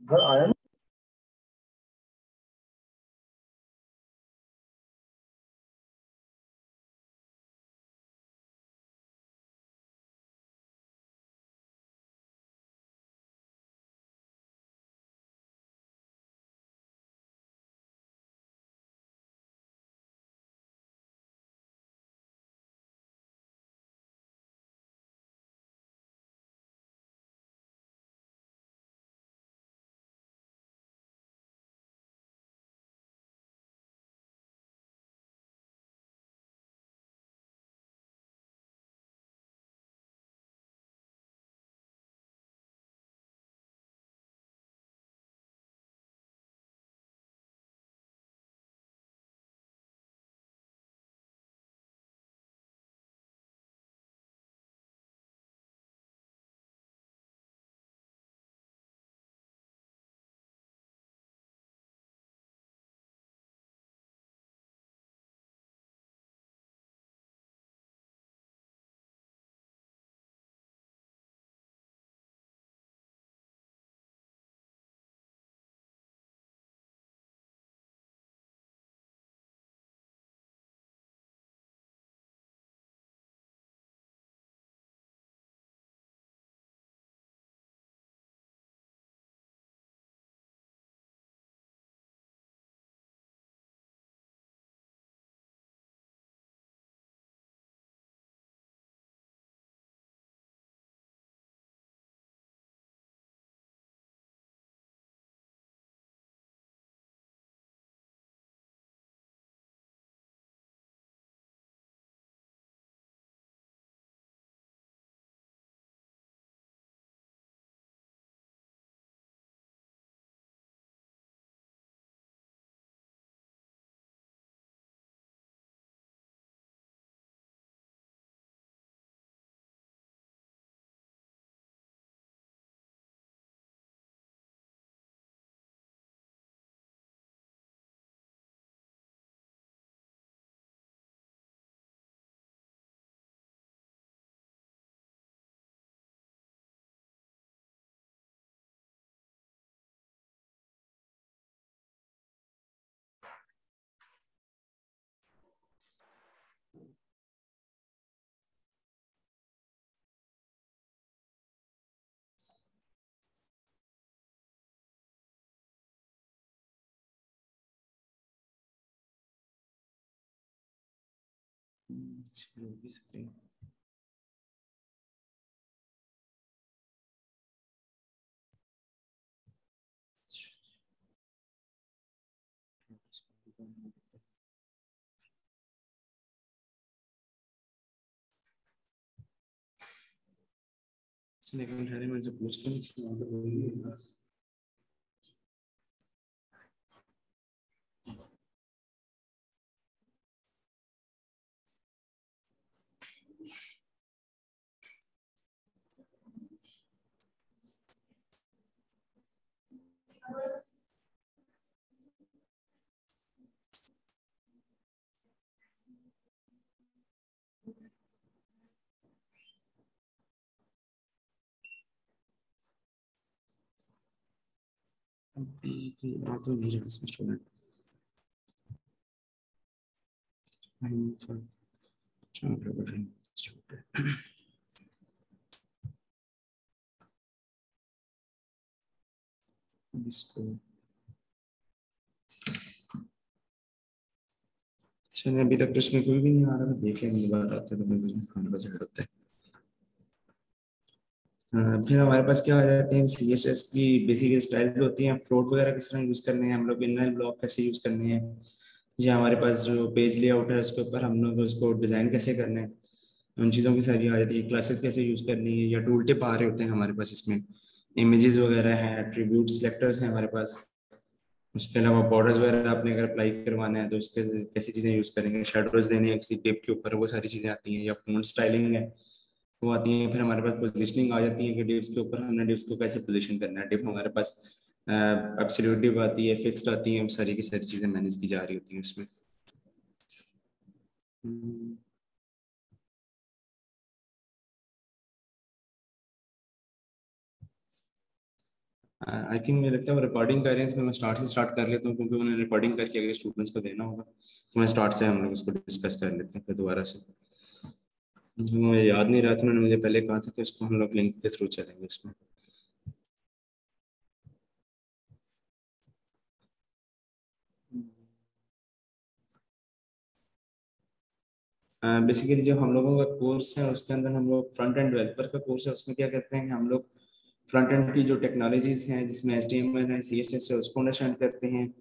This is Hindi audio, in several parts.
घर आया नहीं। लेकिन सारे मुझसे पूछ के तो बोलेंगे बात तो नहीं है इसमें स्टूडेंट इसको चलिए अभी तक तो इसमें कोई भी नहीं आ रहा, देख लेंगे दोबारा आते तो कोई खाने का झगड़ा होता है। फिर हमारे पास क्या आ जाते हैं सीएसएस की बेसिक स्टाइल्स होती हैं, फ्लोट वगैरह किस तरह यूज करने हैं, हम लोग इनलाइन ब्लॉक कैसे यूज करने हैं, या हमारे पास जो पेज लेआउट है उसके ऊपर हम लोग उसको डिजाइन कैसे करना है, उन चीज़ों की सारी आ जाती है। क्लासेस कैसे यूज करनी है, या टूल टिप आ रहे होते हैं हमारे पास इसमें, इमेजेस वगैरह हैं, एट्रीब्यूट सिलेक्टर्स हैं हमारे पास। उसके अलावा बॉर्डर्स वगैरह आपने अगर अप्लाई करवाना है तो उसके कैसी चीज़ें यूज करेंगे, शेडोज देने हैं किसी टिप के ऊपर, वो सारी चीज़ें आती हैं, या फॉन्ट स्टाइलिंग है वो आती है। फिर हमारे पास पोजीशनिंग आ जाती है कि डिव्स के ऊपर हमने डिव्स को कैसे पोजीशन करना है। डिव हमारे पास एब्सोल्यूट डिव आती है, फिक्स्ड आती है, सारी की सारी चीज़ें मैनेज की जा रही होती हैं उसमें। हम्म, आई थिंक मुझे लगता है वो रिकॉर्डिंग कर रहे हैं, तो मैं स्टार्ट से स्टार्ट कर लेता हूँ, क्योंकि उन्हें रिकॉर्डिंग करके अगर स्टूडेंट्स को देना होगा तो मैं स्टार्ट से हम लोग इसको डिस्कस कर लेते हैं फिर दोबारा से। मुझे याद नहीं रहा था, उन्होंने मुझे पहले कहा था कि उसको हम लोग लिंक के थ्रू चलेंगे उसमें। बेसिकली जो हम लोगों का कोर्स है उसके अंदर हम लोग फ्रंट एंड डेवलपर का कोर्स है, उसमें क्या करते हैं कि हम लोग फ्रंट एंड की जो टेक्नोलॉजीज हैं जिसमें HTML है CSS है उसको अंडरस्टैंड करते हैं।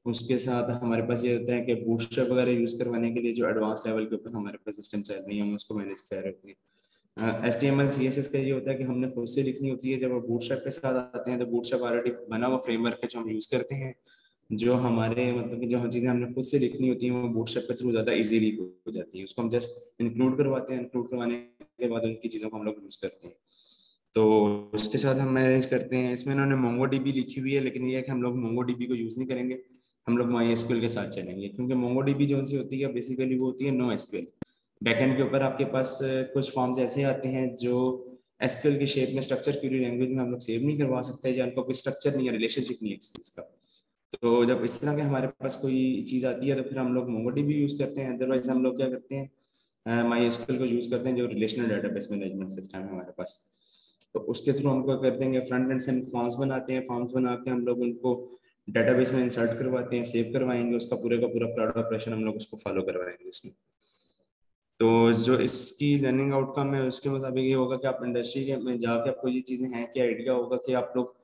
उसके साथ हमारे पास ये होता है कि बूटस्ट्रैप वगैरह यूज करवाने के लिए जो एडवांस लेवल के ऊपर हमारे पास सिस्टम चल रही है हम उसको मैनेज कर रहे होते हैं। HTML CSS का ये होता है कि हमने खुद से लिखनी होती है। जब वो बूटस्ट्रैप के साथ आते हैं तो बूटस्ट्रैप ऑलरेडी बना हुआ फ्रेमवर्क है जो हम यूज करते हैं। जो हमारे मतलब कि जो चीज़ें हमने खुद से लिखनी होती हैं वो बूटस्ट्रैप के थ्रू ज़्यादा इजीली हो जाती है। उसको हम जस्ट इंक्लूड करवाते हैं, इंक्लूड करवाने के बाद उनकी चीज़ों को हम लोग यूज़ करते हैं। तो उसके साथ हम मैनेज करते हैं। इसमें इन्होंने MongoDB लिखी हुई है, लेकिन ये है कि हम लोग MongoDB को यूज़ नहीं करेंगे, हम लोग MySQL के साथ चलेंगे, क्योंकि MongoDB जो सी होती है बेसिकली वो होती है NoSQL। बैकएंड के ऊपर आपके पास कुछ फॉर्म्स ऐसे आते हैं जो SQL की शेप में स्ट्रक्चर क्वेरी लैंग्वेज में हम लोग सेव नहीं करवा सकते, या उनका कोई स्ट्रक्चर नहीं है, रिलेशनशिप नहीं है इस चीज़ का। तो जब इस तरह के हमारे पास कोई चीज़ आती है तो फिर हम लोग MongoDB यूज़ करते हैं। अदरवाइज हम लोग क्या करते हैं, MySQL को यूज़ करते हैं जो रिलेशनल डेटाबेस मैनेजमेंट सिस्टम है हमारे पास। तो उसके थ्रू हम क्या कर देंगे, फ्रंट एंड से फॉर्म्स बनाते हैं, फॉर्म्स बना के हम लोग उनको डेटाबेस में इंसर्ट करवाते हैं, सेव करवाएंगे, उसका पूरे का पूरा क्लाउड ऑपरेशन हम लोग उसको फॉलो करवाएंगे इसमें। तो जो इसकी लर्निंग आउटकम है उसके मुताबिक ये होगा कि आप इंडस्ट्री के में जाके आपको ये चीज़ें हैं कि आइडिया होगा कि आप लोग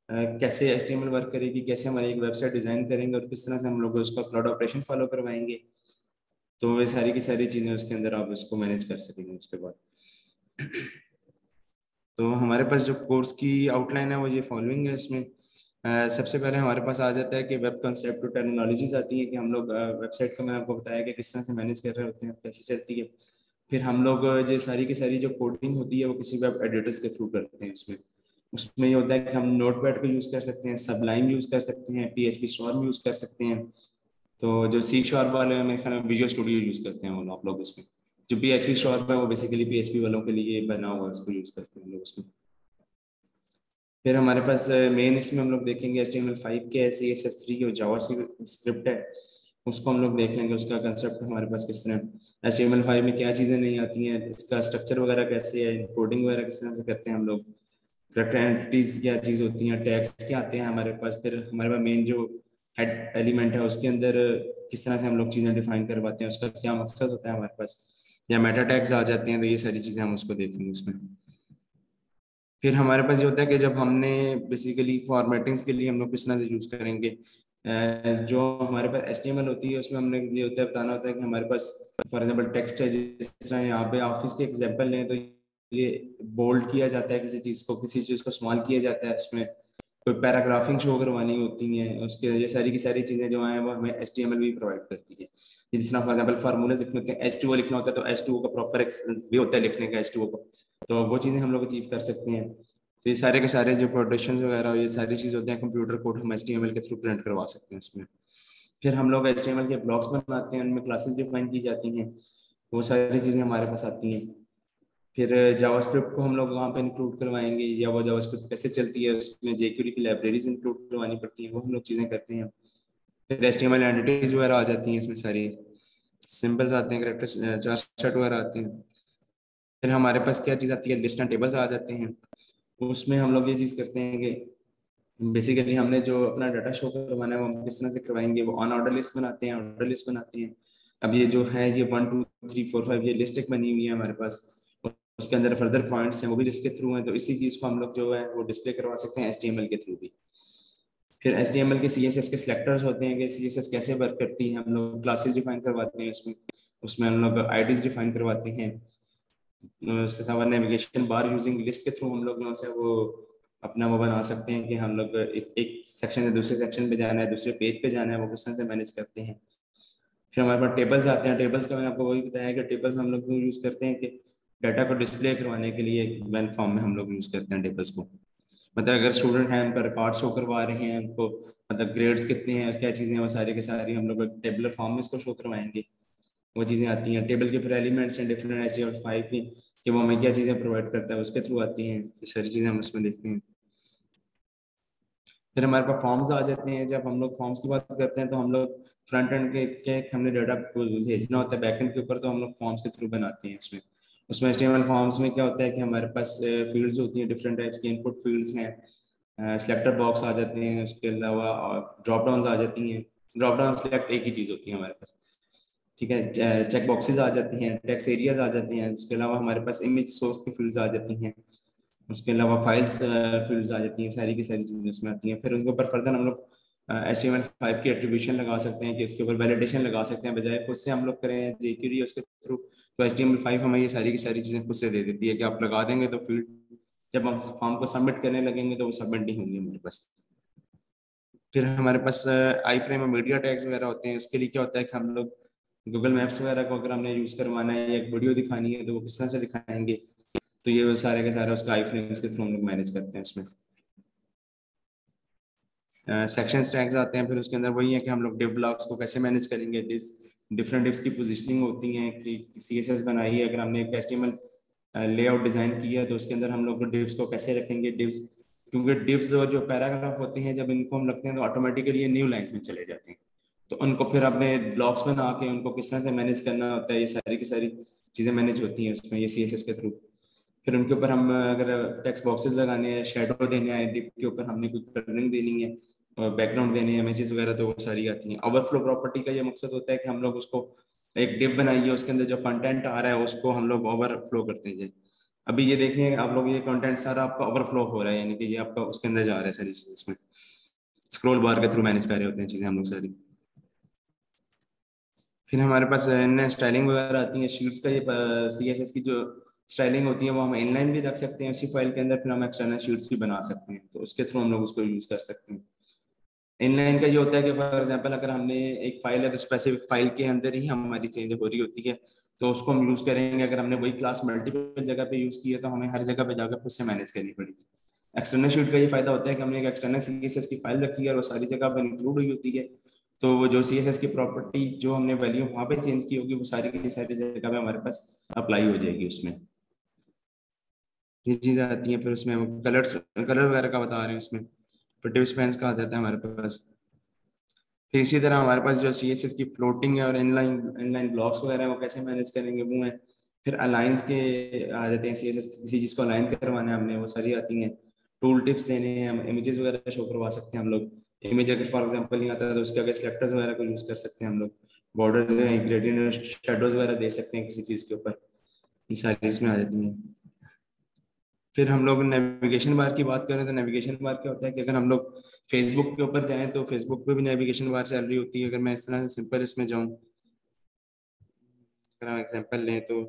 कैसे HTML वर्क करेगी, कैसे हमारी एक वेबसाइट डिजाइन करेंगे और किस तरह से हम लोग उसका क्लाउड ऑपरेशन फॉलो करवाएंगे। तो वे सारी की सारी चीज़ें उसके अंदर आप उसको मैनेज कर सकेंगे उसके बाद। तो हमारे पास जो कोर्स की आउटलाइन है वो ये फॉलोइंग है इसमें। सबसे पहले हमारे पास आ जाता है कि वेब कंसेप्ट और टेक्नोलॉजीज आती है कि हम लोग वेबसाइट का, मैंने आपको बताया कि किस तरह से मैनेज कर रहे होते हैं, कैसे चलती है। फिर हम लोग जो सारी की सारी जो कोडिंग होती है वो किसी वेब एडिटर्स के थ्रू करते हैं उसमें। उसमें ये होता है कि हम नोटपैड को यूज़ कर सकते हैं, सबलाइम यूज़ कर सकते हैं, PHP स्टॉर्म यूज़ कर सकते हैं। तो जो C# वाले हैं मेरे ख्याल में विजुअल स्टूडियो यूज़ करते हैं वो आप लोग उसमें। जो PHP स्टॉर्म है वो बेसिकली PHP वालों के लिए बना हुआ है, उसको यूज़ करते हैं हम लोग उसमें। फिर हमारे पास मेन इसमें हम लोग देखेंगे HTML5 के CSS3 और जावा स्क्रिप्ट है, उसको हम लोग देख लेंगे। उसका कंसेप्ट हमारे पास किस तरह HTML5 में क्या चीज़ें नहीं आती हैं, इसका स्ट्रक्चर वगैरह कैसे है, कोडिंग वगैरह किस तरह से करते हैं हम लोग, करेक्ट एंटिटीज क्या चीज़ होती हैं, टैग्स क्या आते हैं हमारे पास। फिर हमारे पास मेन जो हेड एलिमेंट है उसके अंदर किस तरह से हम लोग चीज़ें डिफाइन करवाते हैं, उसका क्या मकसद होता है हमारे पास, या मेटा टैग्स आ जाते हैं। तो ये सारी चीज़ें हम उसको देखेंगे उसमें। फिर हमारे पास ये होता है कि जब हमने बेसिकली फॉर्मेटिंग्स के लिए हम लोग किस तरह से यूज़ करेंगे। जो हमारे पास HTML होती है उसमें हमने ये होता है बताना होता है कि हमारे पास फॉर एग्जांपल टेक्स्ट है, जिस तरह यहाँ पे ऑफिस के एग्जांपल लें तो ये बोल्ड किया जाता है किसी चीज़ को, किसी चीज़ को स्मॉल किया जाता है, उसमें कोई पैराग्राफिंग शो करवानी होती है उसके, ये सारी की सारी चीज़ें जो हैं वो हमें HTML भी प्रोवाइड करती है। जिस तरह फॉर एग्जाम्पल फार्मूले लिखने होते हैं, H2O लिखना होता है तो H2O का प्रॉपर भी होता है लिखने का H2O का, तो वो चीज़ें हम लोग अचीव कर सकते हैं। तो ये सारे के सारे जो प्रोडक्शन वगैरह ये सारी चीज़ होते हैं कंप्यूटर कोड हम HTML के थ्रू प्रिंट करवा सकते हैं उसमें। फिर हम लोग HTML के ब्लॉक्स बनाते हैं, उनमें क्लासेस डिफाइन की जाती हैं, वो सारी चीज़ें हमारे पास आती हैं। फिर जावास्क्रिप्ट को हम लोग वहाँ पे इंक्लूड करवाएंगे, या वो जावास्क्रिप्ट कैसे चलती है उसमें jQuery की लाइब्रेरीज इंक्लूड करवानी पड़ती है, वो हम लोग चीज़ें करते हैं। फिर HTML एंटिटीज वगैरह आ जाती हैं इसमें, सारी सिंबल्स आते हैं, करेक्टर चार्ट वगैरह आते हैं। फिर हमारे पास क्या चीज़ आती है, लिस्ट एंड टेबल्स आ जाते हैं। उसमें हम लोग ये चीज़ करते हैं कि बेसिकली हमने जो अपना डाटा शो करवाना है वो हम किस तरह से करवाएंगे, वो ऑन ऑर्डर लिस्ट बनाते हैं, ऑर्डर लिस्ट बनाते हैं। अब ये जो है ये 1 2 3 4 5 ये लिस्ट एक बनी हुई है हमारे पास, उसके अंदर फर्दर पॉइंट्स हैं वो भी लिस्ट के थ्रू हैं। तो इसी चीज़ को हम लोग जो है वो डिस्प्ले करवा सकते हैं HTML के थ्रू भी। फिर HTML के CSS के सिलेक्टर्स होते हैं कि CSS कैसे वर्क करती है, हम लोग क्लासेस डिफाइन करवाते हैं उसमें, उसमें हम लोग IDs डिफाइन करवाते हैं। उसके अलावा नेविगेशन बार यूजिंग लिस्ट के थ्रू हम लोग जो है वो अपना वो बना सकते हैं कि हम लोग एक सेक्शन से दूसरे सेक्शन पे जाना है, दूसरे पेज पे जाना है, वो किस तरह से मैनेज करते हैं। फिर हमारे पास टेबल्स आते हैं, टेबल्स का मैंने आपको वही बताया कि टेबल्स हम लोग यूज करते हैं कि डाटा को डिस्प्ले करवाने के लिए वेन फॉर्म में हम लोग यूज करते हैं टेबल्स को। मतलब अगर स्टूडेंट हैं उनका रिकॉर्ड शो करवा रहे हैं उनको, मतलब ग्रेड्स कितने हैं क्या चीज़ें हैं वो सारी के सारी हम लोग टेबलर फॉर्म में इसको शो करवाएंगे। वो चीज़ें आती हैं टेबल के फिर एलिमेंट्स हैं डिफरेंट HTML5 की, कि वो हमें क्या चीज़ें प्रोवाइड करता है उसके थ्रू आती हैं, ये सारी चीज़ें हम उसमें देखते हैं। फिर हमारे पास फॉर्म्स आ जाते हैं। जब हम लोग फॉर्म्स की बात करते हैं तो हम लोग फ्रंट एंड के हमने डाटा भेजना होता है बैक एंड के ऊपर, तो हम लोग फॉर्म्स के थ्रू बनाते हैं उसमें। उसमें HTML फॉर्म्स में क्या होता है कि हमारे पास फील्ड्स होती हैं, डिफरेंट टाइप्स की इनपुट फील्ड्स हैं, सिलेक्टर बॉक्स आ जाते हैं, उसके अलावा ड्रॉप डाउन्स आ जाती हैं। ड्रॉप डाउन सिलेक्ट एक ही चीज़ होती है हमारे पास, ठीक है। चेक बॉक्सेस आ जाती हैं, टेक्स्ट एरियाज आ जाती हैं, उसके अलावा हमारे पास इमेज सोर्स की फील्ड्स आ जाती हैं, उसके अलावा फाइल्स फील्ड्स आ जाती हैं, सारी की सारी चीज़ें उसमें आती हैं। फिर उनके ऊपर फर्दर हम लोग HTML5 की एट्रीब्यूशन लगा सकते हैं कि उसके ऊपर वैलिडेशन लगा सकते हैं, बजाय खुद से हम लोग करें JQuery उसके थ्रू। तो HTML5 हमें ये सारी की सारी चीज़ें खुद से दे देती है कि आप लगा देंगे तो फील्ड जब हम फॉर्म को सबमिट करने लगेंगे तो वो सबमिट नहीं होंगे हमारे पास। फिर हमारे पास आई फ्रेम और मीडिया टैग्स वगैरह होते हैं। उसके लिए क्या होता है कि हम लोग गूगल मैप्स वगैरह को अगर हमने यूज़ करवाना है या एक वीडियो दिखानी है तो वो किस तरह से दिखाएंगे, तो ये वो सारे के सारे उसका आई फ्रेम्स के थ्रू हम लोग मैनेज करते हैं उसमें। सेक्शन टैग्स आते हैं, फिर उसके अंदर वही है कि हम लोग डिव ब्लॉक्स को कैसे मैनेज करेंगे। डिफरेंट डिव्स की पोजिशनिंग होती हैं कि CSS बनाई है, अगर हमने एक HTML लेआउट डिजाइन किया है तो उसके अंदर हम लोग डिव्स को कैसे रखेंगे। डिव्स, क्योंकि डिव्स और जो पैराग्राफ होते हैं जब इनको हम रखते हैं तो ऑटोमेटिकली ये न्यू लाइन्स में चले जाते हैं, तो उनको फिर अपने ब्लॉक्स बना के उनको किस तरह से मैनेज करना होता है, ये सारी की सारी चीज़ें मैनेज होती हैं उसमें ये CSS के थ्रू। फिर उनके ऊपर हम अगर टेक्स्ट बॉक्सेस लगाने हैं, शेडो देने हैं, डिप के ऊपर हमने कुछ कलरिंग देनी है, बैकग्राउंड देने हैं, इमेजेस वगैरह, तो वो सारी आती हैं। ओवरफ्लो प्रॉपर्टी का ये मकसद होता है कि हम लोग उसको एक डिप बनाइए, उसके अंदर जो कंटेंट आ रहा है उसको हम लोग ओवरफ्लो करते हैं। अभी ये देखिए आप लोग, ये कंटेंट सारा आपका ओवरफ्लो हो रहा है, यानी कि ये आपका उसके अंदर जा रहा है सारी चीज़, इसमें स्क्रॉल बार के थ्रू मैनेज कर रहे होते हैं चीज़ें हम लोग सारी। फिर हमारे पास इनलाइन स्टाइलिंग वगैरह आती है शीट्स का। ये CSS की जो स्टाइलिंग होती है वो हम इनलाइन भी रख सकते हैं उसी फाइल के अंदर, फिर हम एक्सटर्नल शीट्स भी बना सकते हैं, तो उसके थ्रू हम लोग उसको यूज कर सकते हैं। इनलाइन का ये होता है कि फॉर एग्जांपल अगर हमने एक फाइल है तो स्पेसिफिक फाइल के अंदर ही हमारी चेंज हो रही होती है, तो उसको हम यूज करेंगे। अगर हमने वही क्लास मल्टीपल जगह पे यूज की है तो हमें हर जगह पे जाकर खुद से मैनेज करनी पड़ेगी। एक्सटर्नल शीट का ये फायदा होता है कि हमने एक एक्सटर्नल CSS की फाइल रखी है और वो सारी जगह पर इंक्लूड हुई होती है, तो वो जो CSS की प्रॉपर्टी जो हमने वैल्यू वहाँ पे चेंज की होगी वो सारी की सारी जगह पे हमारे पास अप्लाई हो जाएगी उसमें। ये चीज़ें आती हैं। फिर उसमें कलर्स, कलर वगैरह का बता रहे हैं उसमें, फिर डिस्पेंस का आ जाता है हमारे पास। फिर इसी तरह हमारे पास जो CSS की फ्लोटिंग है और इनलाइन इनलाइन ब्लॉक्स वगैरह है वो कैसे मैनेज करेंगे वो है। फिर अलाइंस के आ जाते हैं CSS, किसी चीज़ को अलाइन करवाना है हमने, वो सारी आती हैं। टूल टिप्स देने हैं, हम इमेजेस वगैरह शो करवा सकते हैं हम लोग। इमेज अगर फॉर एग्जांपल नहीं आता तो उसके आगे सेलेक्टर्स वगैरह को यूज़ कर सकते हैं हम लोग। बॉर्डर ग्रेडियंट शेडोज वगैरह दे सकते हैं किसी चीज़ के ऊपर, ये सारी इसमें आ जाती हैं। फिर हम लोग नेविगेशन बार की बात करें तो नेविगेशन बार क्या होता है कि अगर हम लोग फेसबुक के ऊपर जाएं तो फेसबुक पे भी नेविगेशन बार चल रही होती है। अगर मैं इस तरह से सिंपल इसमें जाऊं, अगर हम एग्जांपल लें तो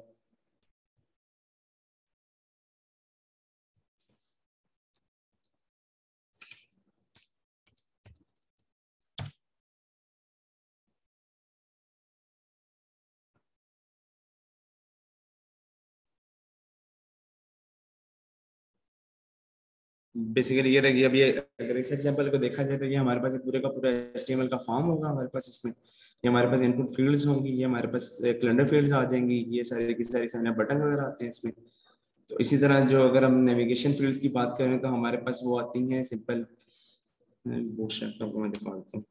बेसिकली ये रही अभी, अगर इस एग्जांपल को देखा जाए तो ये हमारे पास पूरे का पूरा HTML का फॉर्म होगा हमारे पास इसमें। ये हमारे पास इनपुट फील्ड्स होंगी, ये हमारे पास कैलेंडर फील्ड्स आ जाएंगी, ये सारे की सारी सारे बटन वगैरह आते हैं इसमें। तो इसी तरह जो अगर हम नेविगेशन फील्ड्स की बात करें तो हमारे पास वो आती हैं सिंपल, वो आपको मैं दिखा देता हूँ।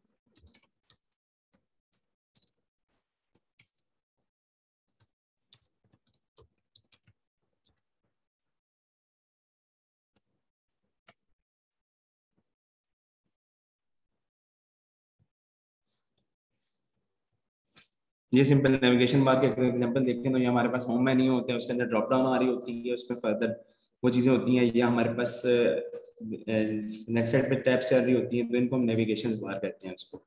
ये सिंपल नेविगेशन बार के एग्जांपल देखें तो ये हमारे पास होम मेन्यू होते हैं, उसके अंदर ड्रॉप डाउन आ रही होती है, उसमें फर्दर वो चीज़ें होती हैं। ये हमारे पास नेक्स्ट साइड पे टैब्स चल रही होती हैं, तो इनको हम नेविगेशन बार कहते हैं उसको।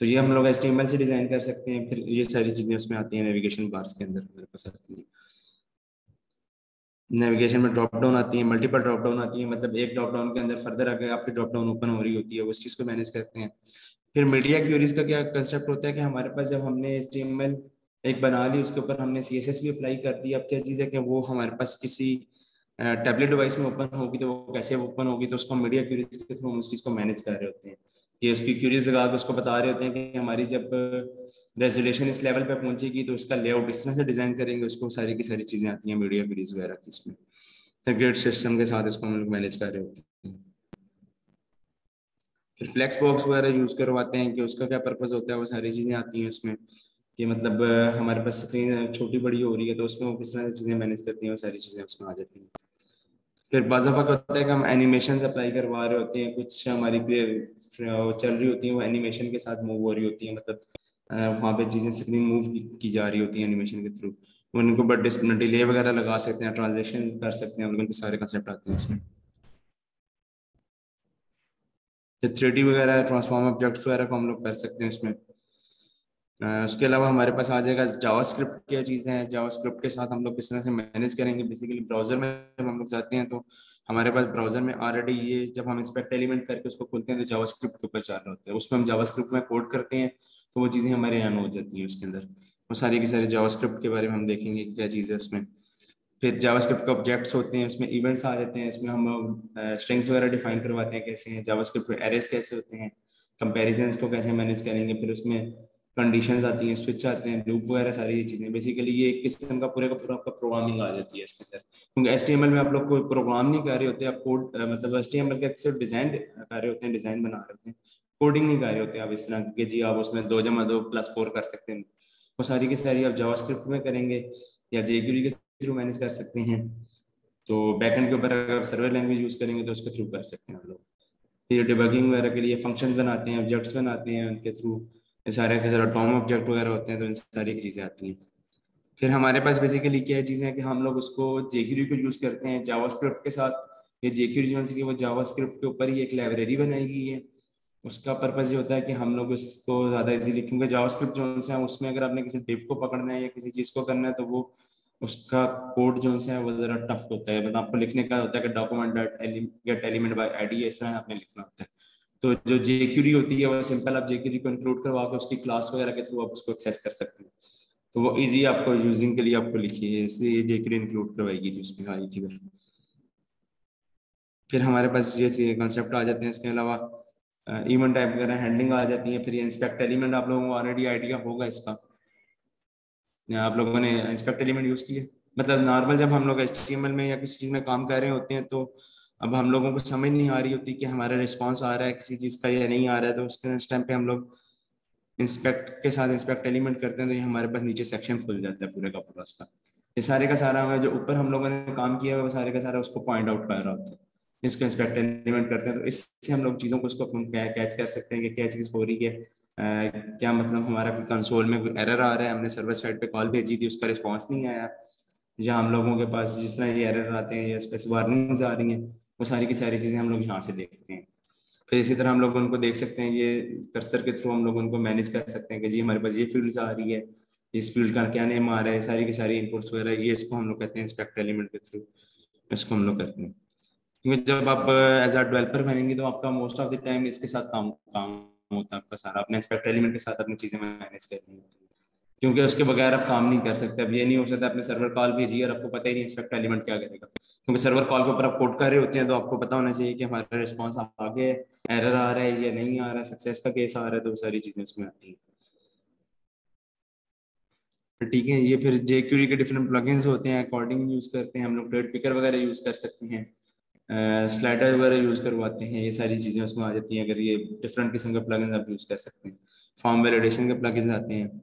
तो ये हम लोग HTML से डिजाइन कर सकते हैं, फिर ये सारी चीज़ें उसमें आती हैं नेविगेशन बार्स के अंदर हमारे पास आती हैं। नेविगेशन में ड्रॉप डाउन आती है, मल्टीपल ड्रॉप डाउन आती है, मतलब एक ड्रॉप डाउन के अंदर फर्दर अगर आपकी ड्रॉप डाउन ओपन हो रही होती है उस चीज़ को मैनेज करते हैं। फिर मीडिया क्यूरीज का क्या कंसेप्ट होता है कि हमारे पास जब हमने HTML एक बना ली उसके ऊपर हमने CSS भी अप्लाई कर दी, अब क्या चीज़ है कि वो हमारे पास किसी टैबलेट डिवाइस में ओपन होगी तो वो कैसे ओपन होगी, तो उसको मीडिया क्यूरीज के थ्रू हम उस चीज़ को मैनेज कर रहे होते हैं कि उसकी क्यूरीज लगा के उसको बता रहे होते हैं कि हमारी जब रेजोल्यूशन इस लेवल पे पहुंचेगी तो इसका लेआउट इस तरह से डिजाइन करेंगे, उसको सारी की सारी चीज़ें आती हैं मीडिया क्यूरीज वगैरह की इसमें। फिर ग्रिड सिस्टम के साथ इसको हम लोग मैनेज कर रहे होते हैं। फिर फ्लेक्स बॉक्स वगैरह यूज़ करवाते हैं कि उसका क्या पर्पस होता है, वो सारी चीज़ें आती हैं उसमें कि मतलब हमारे पास स्क्रीन छोटी बड़ी हो रही है तो उसमें वो किस तरह से चीज़ें मैनेज करती हैं, वो सारी चीज़ें उसमें आ जाती हैं। फिर बाज़ दफ़ा क्या होता है कि हम एनिमेशन अप्लाई करवा रहे होते हैं, कुछ हमारी चल रही होती हैं वो एनिमेशन के साथ मूव हो रही होती है, मतलब वहाँ पे चीज़ें स्क्रीन मूव की जा रही होती है एनिमेशन के थ्रू। उनको बट डिले वगैरह लगा सकते हैं, ट्रांजेक्शन कर सकते हैं, हम लोग के सारे कंसेप्ट आते हैं इसमें। तो 3D वगैरह ट्रांसफॉर्म ऑब्जेक्ट्स वगैरह को हम लोग कर सकते हैं उसमें। उसके अलावा हमारे पास आ जाएगा जावास्क्रिप्ट, क्या चीज़ें हैं जावास्क्रिप्ट के साथ हम लोग किस तरह से मैनेज करेंगे। बेसिकली ब्राउजर में जब हम लोग जाते हैं तो हमारे पास ब्राउजर में ऑलरेडी ये जब हम इंस्पेक्ट एलिमेंट करके उसको खोलते हैं तो जावास्क्रिप्ट के ऊपर चाल रहा होता है, उसमें हम जावास्क्रिप्ट में कोड करते हैं तो वो चीज़ें हमारे रन हो जाती हैं उसके अंदर। वो सारी की सारी जावास्क्रिप्ट के बारे में हम देखेंगे क्या चीज़ है उसमें। फिर जावास्क्रिप्ट के ऑब्जेक्ट्स होते हैं, उसमें इवेंट्स आ जाते हैं, इसमें हम स्ट्रिंग्स वगैरह डिफाइन करवाते हैं कैसे हैं, जावास्क्रिप्ट में एरेज कैसे होते हैं, कंपैरिजंस को कैसे मैनेज करेंगे, फिर उसमें कंडीशंस आती हैं, स्विच आते हैं, लूप वगैरह सारी ये चीज़ें। बेसिकली ये एक किस्म का पूरा आपका प्रोग्रामिंग आ जाती है इसके अंदर, क्योंकि HTML में आप लोग कोई प्रोग्राम नहीं कर रहे होते, आप कोड मतलब HTML का सिर्फ डिजाइन कर रहे होते हैं, डिजाइन बना रहे होते हैं, कोडिंग नहीं कर रहे होते आप इस तरह के जी आप उसमें 2+2+4 कर सकते हैं। वो सारी की सारी आप जावास्क्रिप्ट में करेंगे या jQuery के थ्रू मैनेज कर सकते हैं। तो बैकएंड के ऊपर अगर सर्वर लैंग्वेज यूज करेंगे तो उसके थ्रू कर सकते हैं हम लोग। फिर डिबगिंग वगैरह के लिए फंक्शंस बनाते हैं, ऑब्जेक्ट्स बनाते हैं उनके थ्रू, ये सारे के सारे टॉम ऑब्जेक्ट वगैरह होते हैं, तो इन सारी चीज़ें आती हैं। फिर हमारे पास बेसिकली क्या है चीज़ें कि हम लोग उसको jQuery को यूज़ करते हैं जावास्क्रिप्ट के साथ। ये jQuery जो है वो जावास्क्रिप्ट के ऊपर ही एक लाइब्रेरी बनाई गई है। उसका पर्पज़ ये होता है कि हम लोग इसको ज़्यादा इजीली, क्योंकि जावास्क्रिप्ट जो है उसमें अगर आपने किसी डिव को पकड़ना है या किसी चीज़ को करना है तो वो उसका कोड जो है वो ज़रा टफ होता है, मतलब आपको लिखने का होता है कि document gate element by ID, इस तरह आपने लिखना होता है। तो जो jQuery होती है वो सिंपल, आप jQuery को इंक्लूड करवा के उसकी क्लास वगैरह के थ्रू आप उसको एक्सेस कर सकते हैं। तो वो इजी आपको यूजिंग के लिए आपको लिखी है, इसलिए ये jQuery इंक्लूड करवाएगी जो उसमें आई थी। फिर हमारे पास ये कंसेप्ट आ जाते हैं, इसके अलावा इवेंट टाइप वगैरह हैंडलिंग आ जाती है। फिर ये इंस्पेक्ट एलिमेंट आप लोगों को ऑलरेडी आइडिया होगा इसका, या आप लोगों ने इंस्पेक्ट एलिमेंट यूज किए। मतलब नॉर्मल जब हम लोग HTML में या किसी चीज़ में काम कर रहे होते हैं तो अब हम लोगों को समझ नहीं आ रही होती कि हमारा रिस्पॉन्स आ रहा है किसी चीज़ का या नहीं आ रहा है, तो उस टाइम पे हम लोग इंस्पेक्ट के साथ इंस्पेक्ट एलिमेंट करते हैं तो ये हमारे पास नीचे सेक्शन खुल जाता है पूरे का पूरा उसका। ये सारे का सारा हमें जो ऊपर हम लोगों ने काम किया है वो सारे का सारा उसको पॉइंट आउट कर रहा होता है। इसको इंस्पेक्ट एलिमेंट करते हैं तो इससे हम लोग चीज़ों को उसको कैच कर सकते हैं कि क्या चीज़ हो रही है। क्या मतलब हमारा कंसोल में कोई एरर आ रहा है, हमने सर्वर साइड पे कॉल भेजी थी उसका रिस्पॉन्स नहीं आया, या हम लोगों के पास जिस तरह ये एरर आते हैं या स्पेसिफिक वार्निंग्स आ रही हैं, वो सारी की सारी चीज़ें हम लोग यहाँ से देखते हैं। फिर इसी तरह हम लोग उनको देख सकते हैं, ये कर्सर के थ्रू हम लोग उनको मैनेज कर सकते हैं कि जी हमारे पास ये फील्ड्स आ रही है, इस फील्ड का क्या नेम आ रहा है, सारी की सारी इनपुट्स वगैरह, ये इसको हम लोग कहते हैं इंस्पेक्ट एलिमेंट के थ्रू इसको हम लोग करते हैं। क्योंकि जब आप एज अ डेवलपर बनेंगे तो आपका मोस्ट ऑफ द टाइम इसके साथ काम काम होता है, आपका सारा अपने इंस्पेक्ट एलिमेंट के साथ अपनी चीज़ें मैनेज करनी होती है, क्योंकि उसके बगैर आप काम नहीं कर सकते। अब ये नहीं हो सकता आपने सर्वर कॉल भेजी और आपको पता ही नहीं इंस्पेक्ट एलिमेंट क्या करेगा, क्योंकि सर्वर कॉल के ऊपर आप कोड कर रहे होते हैं तो आपको पता होना चाहिए कि हमारा रिस्पॉन्स आगे एरर आ रहा है या नहीं आ रहा है, सक्सेस का केस आ रहा है, तो वो सारी चीजें उसमें आती हैं। तो ठीक है, ये फिर jQuery के डिफरेंट प्लगइन्स होते हैं, अकॉर्डिंग यूज करते हैं हम लोग, थ्रेड पिकर वगैरह यूज कर सकते हैं, स्लाइडर वगैरह यूज करवाते हैं, ये सारी चीजें उसमें आ जाती हैं। अगर ये डिफरेंट किस्म के प्लगइन्स आप यूज कर सकते हैं, फॉर्म वैलिडेशन के प्लगइन्स आते हैं।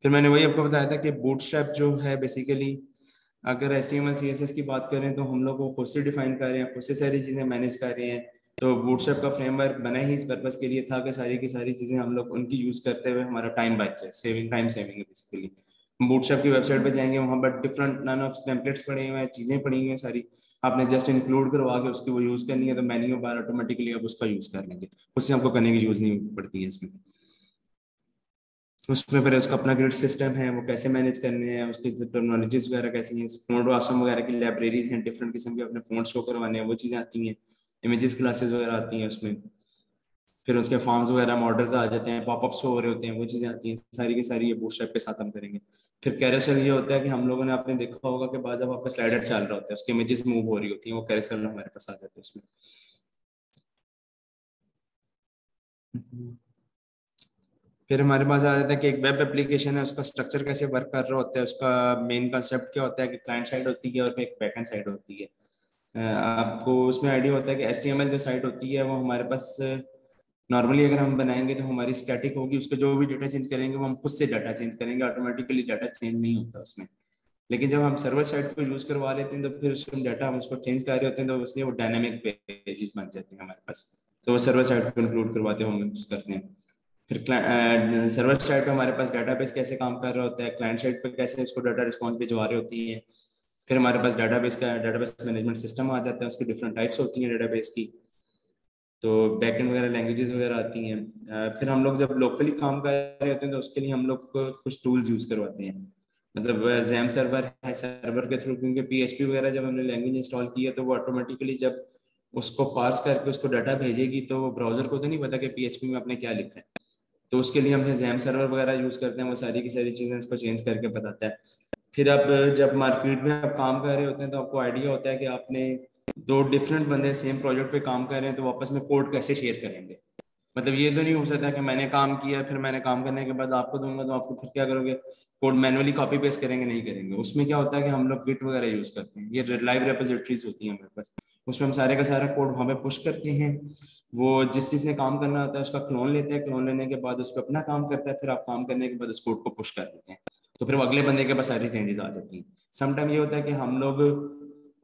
फिर मैंने वही आपको बताया था कि बूटस्ट्रैप जो है बेसिकली, अगर HTML CSS की बात करें तो हम लोग वो खुद से डिफाइन कर रहे हैं, खुद से सारी चीज़ें मैनेज कर रहे हैं। तो बूटस्ट्रैप का फ्रेमवर्क बना ही इस पर्पज़ के लिए था कि सारी की सारी चीज़ें हम लोग उनकी यूज़ करते हुए हमारा टाइम बच जाए, सेविंग टाइम सेविंग है बेसिकली। बूटस्ट्रैप की वेबसाइट पे जाएंगे, वहाँ पर डिफरेंट नन ऑफ टेम्पलेट्स पड़े हुए हैं, चीज़ें पड़ी हुई हैं सारी, आपने जस्ट इंक्लूड करवा के उसकी वो यूज़ करनी है तो मेन्यू बार ऑटोमेटिकली आप उसका यूज़ कर लेंगे, उससे हमको करने की यूज़ नहीं पड़ती है इसमें। उसमें फिर उसका अपना ग्रिड सिस्टम है, वो कैसे मैनेज करने हैं, उसकी टेक्नोलॉजीज वगैरह कैसी हैं, फोन आसम वगैरह की लाइब्रेरीज हैं, डिफरेंट किस्म के अपने फोन शो करवाने हैं, वो चीज़ें आती हैं, इमेजेस क्लासेस वगैरह आती हैं उसमें। फिर उसके फॉर्म्स वगैरह मॉडल्स आ जाते हैं, पॉपअप शो हो रहे होते हैं, वो चीज़ें आती हैं सारी की सारी, ये बूटस्ट्रैप के साथ हम करेंगे। फिर कैरोसेल ये होता है कि हम लोगों ने आपने देखा होगा कि बाज़ आपका स्लाइडर चल रहा होता है, उसके इमेजेस मूव हो रही होती हैं, वो कैरोसेल हमारे पास आ जाते हैं उसमें। फिर हमारे पास आ जाता है कि एक वेब एप्लीकेशन है, उसका स्ट्रक्चर कैसे वर्क कर रहा होता है, उसका मेन कंसेप्ट क्या होता है कि क्लाइंट साइड होती है और एक बैकएंड साइड होती है। आपको उसमें आइडिया होता है कि HTML जो साइट होती है वो हमारे पास नॉर्मली अगर हम बनाएंगे तो हमारी स्टैटिक होगी, उसका जो भी डाटा चेंज करेंगे वो हम खुद से डाटा चेंज करेंगे, ऑटोमेटिकली डाटा चेंज नहीं होता उसमें। लेकिन जब हम सर्वर साइड को यूज करवा लेते हैं तो फिर उसमें डाटा हम उसको चेंज कर रहे होते हैं, तो इसलिए वो डायनामिक पेजेस बन जाते हैं हमारे पास। तो वो सर्वर साइड को इंक्लूड करवाते हैं, हम यूज करते हैं। फिर सर्वर साइड पे हमारे पास डाटाबेस कैसे काम कर रहा होता है, क्लाइंट साइड पे कैसे उसको डाटा रिस्पॉन्स भिजवा रही होती है। फिर हमारे पास डाटाबेस मैनेजमेंट सिस्टम आ जाता है, उसकी डिफरेंट टाइप्स होती हैं डाटाबेस की। तो बैकएंड वगैरह लैंग्वेजेस वगैरह आती हैं। फिर हम लोग जब लोकली काम कर रहे होते हैं तो उसके लिए हम लोग को कुछ टूल्स यूज करवाते हैं। मतलब जैम सर्वर है, सर्वर के थ्रू, क्योंकि पीएचपी वगैरह जब हमने लैंग्वेज इंस्टॉल की है तो वो ऑटोमेटिकली जब उसको पार्स करके उसको डाटा भेजेगी तो वो ब्राउजर को तो नहीं पता कि पीएचपी में आपने क्या लिखा है। तो उसके लिए हमने जैम सर्वर वगैरह यूज करते हैं, वो सारी की सारी चीजें इसको चेंज करके बताता है। फिर आप जब मार्केट में आप काम कर रहे होते हैं तो आपको आइडिया होता है कि आपने दो डिफरेंट बंदे सेम प्रोजेक्ट पे काम कर रहे हैं तो आपस में कोड कैसे शेयर करेंगे। मतलब ये तो नहीं हो सकता कि मैंने काम किया फिर मैंने काम करने के बाद आपको दूंगा तो आपको फिर क्या करोगे, कोड मैनुअली कॉपी पेस्ट करेंगे, नहीं करेंगे। उसमें क्या होता है कि हम लोग गिट वगैरह यूज करते हैं, ये लाइव रेपोजिटरीज होती हैं हमारे पास। उसमें हम सारे का सारा कोड वहां पे पुश करते हैं। वो जिस जिसने काम करना होता है उसका क्लोन लेते हैं, क्लोन लेने के बाद उस पर अपना काम करता है, फिर आप काम करने के बाद उस कोड को पुश कर देते हैं। तो फिर वो अगले बंदे के पास सारी चेंजेस आ जाती हैं। समटाइम ये होता है कि हम लोग,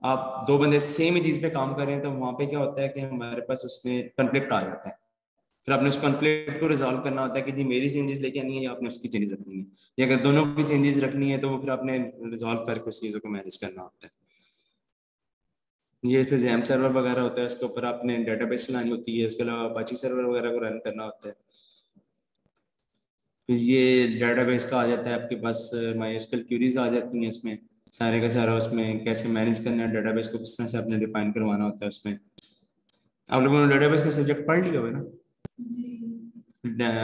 आप दो बंदे सेम ही चीज पे काम कर रहे हैं तो वहां पे क्या होता है कि हमारे पास उसमें कंफ्लिक्ट आ जाता है। फिर आपने उस कॉन्फ्लिक्ट को रिजॉल्व करना होता है कि जी मेरी चेंजेस लेके आनी है या आपने उसकी चेंजेस रखनी है, या अगर दोनों की चेंजेस रखनी है तो वो फिर आपने रिजॉल्व करके उस चीज़ों को मैनेज करना होता है। ये फिर जैम सर्वर वगैरह होता है, उसके ऊपर आपने डेटाबेस चलानी होती है, उसके अलावा अपाची सर्वर वगैरह को रन करना होता है। फिर ये डेटाबेस का आ जाता है आपके पास, माईएसक्यूएल क्यूरीज आ जाती हैं इसमें। सारे का सारा उसमें कैसे मैनेज करना है डेटाबेस को, किस तरह से आपने डिफाइन करवाना होता है उसमें। आप लोगों ने डेटाबेस का सब्जेक्ट पढ़ लिया होगा ना,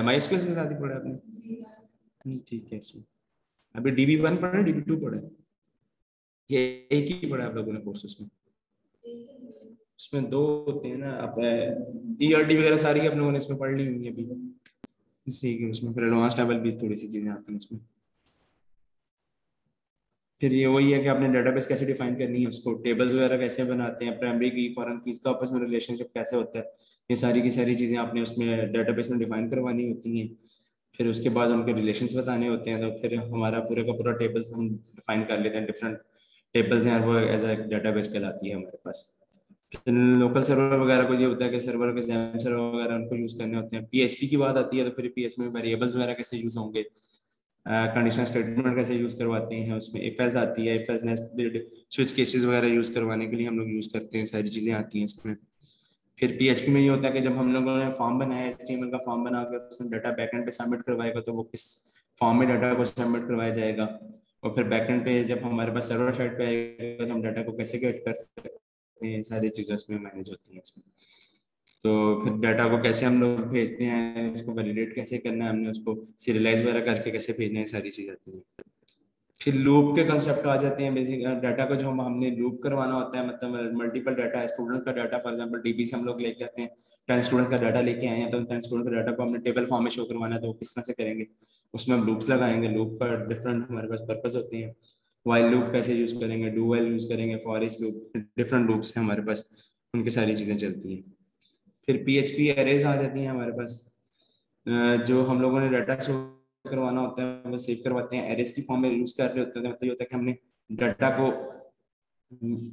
माईएसक्यूएल के साथ ही पढ़ा आपने। ठीक है। इसमें अभी DB1 पढ़ा है, DB2 पढ़ा है, ये एक ही पढ़ा है आप लोगों ने कोर्स उसमें। उसमें दो होते हैं ना, आप ERD वगैरह सारी आप लोगों ने इसमें पढ़ ली होंगी अभी। इसी के उसमें फिर एडवांस लेवल भी थोड़ी सी चीजें आती हैं उसमें। फिर ये वही है कि आपने डेटाबेस कैसे डिफाइन करनी है, उसको टेबल्स वगैरह कैसे बनाते हैं, प्राइमरी की फॉरेन की इसका आपस में रिलेशनशिप कैसे होता है, ये सारी की सारी चीजें आपने उसमें डेटाबेस में डिफाइन करवानी होती हैं। फिर उसके बाद उनके रिलेशंस बताने होते हैं, तो फिर हमारा पूरे का पूरा टेबल्स हम डिफाइन कर लेते हैं, डिफरेंट टेबल्स हैं वो एज अ डेटाबेस कहलाती है हमारे पास। लोकल सर्वर वगैरह को ये होता है कि सर्वर के जैम सर्वर वगैरह उनको यूज करने होते हैं। पीएचपी की बात आती है तो फिर पीएचपी में वेरिएबल्स वगैरह कैसे यूज होंगे, कंडीशनल स्टेटमेंट कैसे यूज करवाते हैं, उसमें इफ एल्स आती है, if else nest build, switch cases वगैरह यूज करवाने के लिए हम लोग यूज करते हैं, सारी चीजें आती हैं इसमें। फिर पीएचपी में ये होता है कि जब हम लोगों ने फॉर्म बनाया, HTML का फॉर्म बना के उसमें डाटा बैकएंड पे सबमिट करवाएगा तो वो किस फॉर्म में डाटा को सबमिट करवाया जाएगा। और फिर बैकएंड पे जब हमारे पास सर्वर साइड पे आएगा तो हम डाटा को कैसे गेट कर सकते हैं, सारी चीजें उसमें मैनेज होती हैं इसमें। तो फिर डाटा को कैसे हम लोग भेजते हैं, उसको वैलिडेट कैसे करना है, हमने उसको सीरियलाइज वगैरह करके कैसे भेजना है, सारी चीजें आती हैं। फिर लूप के कंसेप्ट आ जाते हैं। बेसिक डाटा को जो हमने लूप करवाना होता है, मतलब मल्टीपल डाटा है, स्टूडेंट का डाटा फॉर एग्जांपल DB से हम लोग लेके आते हैं, 10 स्टूडेंट का डाटा लेके आए हैं तो 10 स्टूडेंट का डाटा को हमने टेबल फॉर्म में शो करवाना है तो वो किस तरह से करेंगे, उसमें हम लूप्स लगाएंगे। लूप का डिफरेंट हमारे पास पर्पज होते हैं। वाइल लूप कैसे यूज करेंगे, डू वाइल यूज करेंगे, for each loop, different loops हैं हमारे पास, उनकी सारी चीजें चलती हैं। फिर PHP एरेज आ जाती हैं हमारे पास। जो हम लोगों ने डाटा शो करवाना होता है वो सेव करवाते हैं, एरेज की फॉर्म में यूज कर रहे होते हैं। मतलब ये होता है कि हमने डाटा को,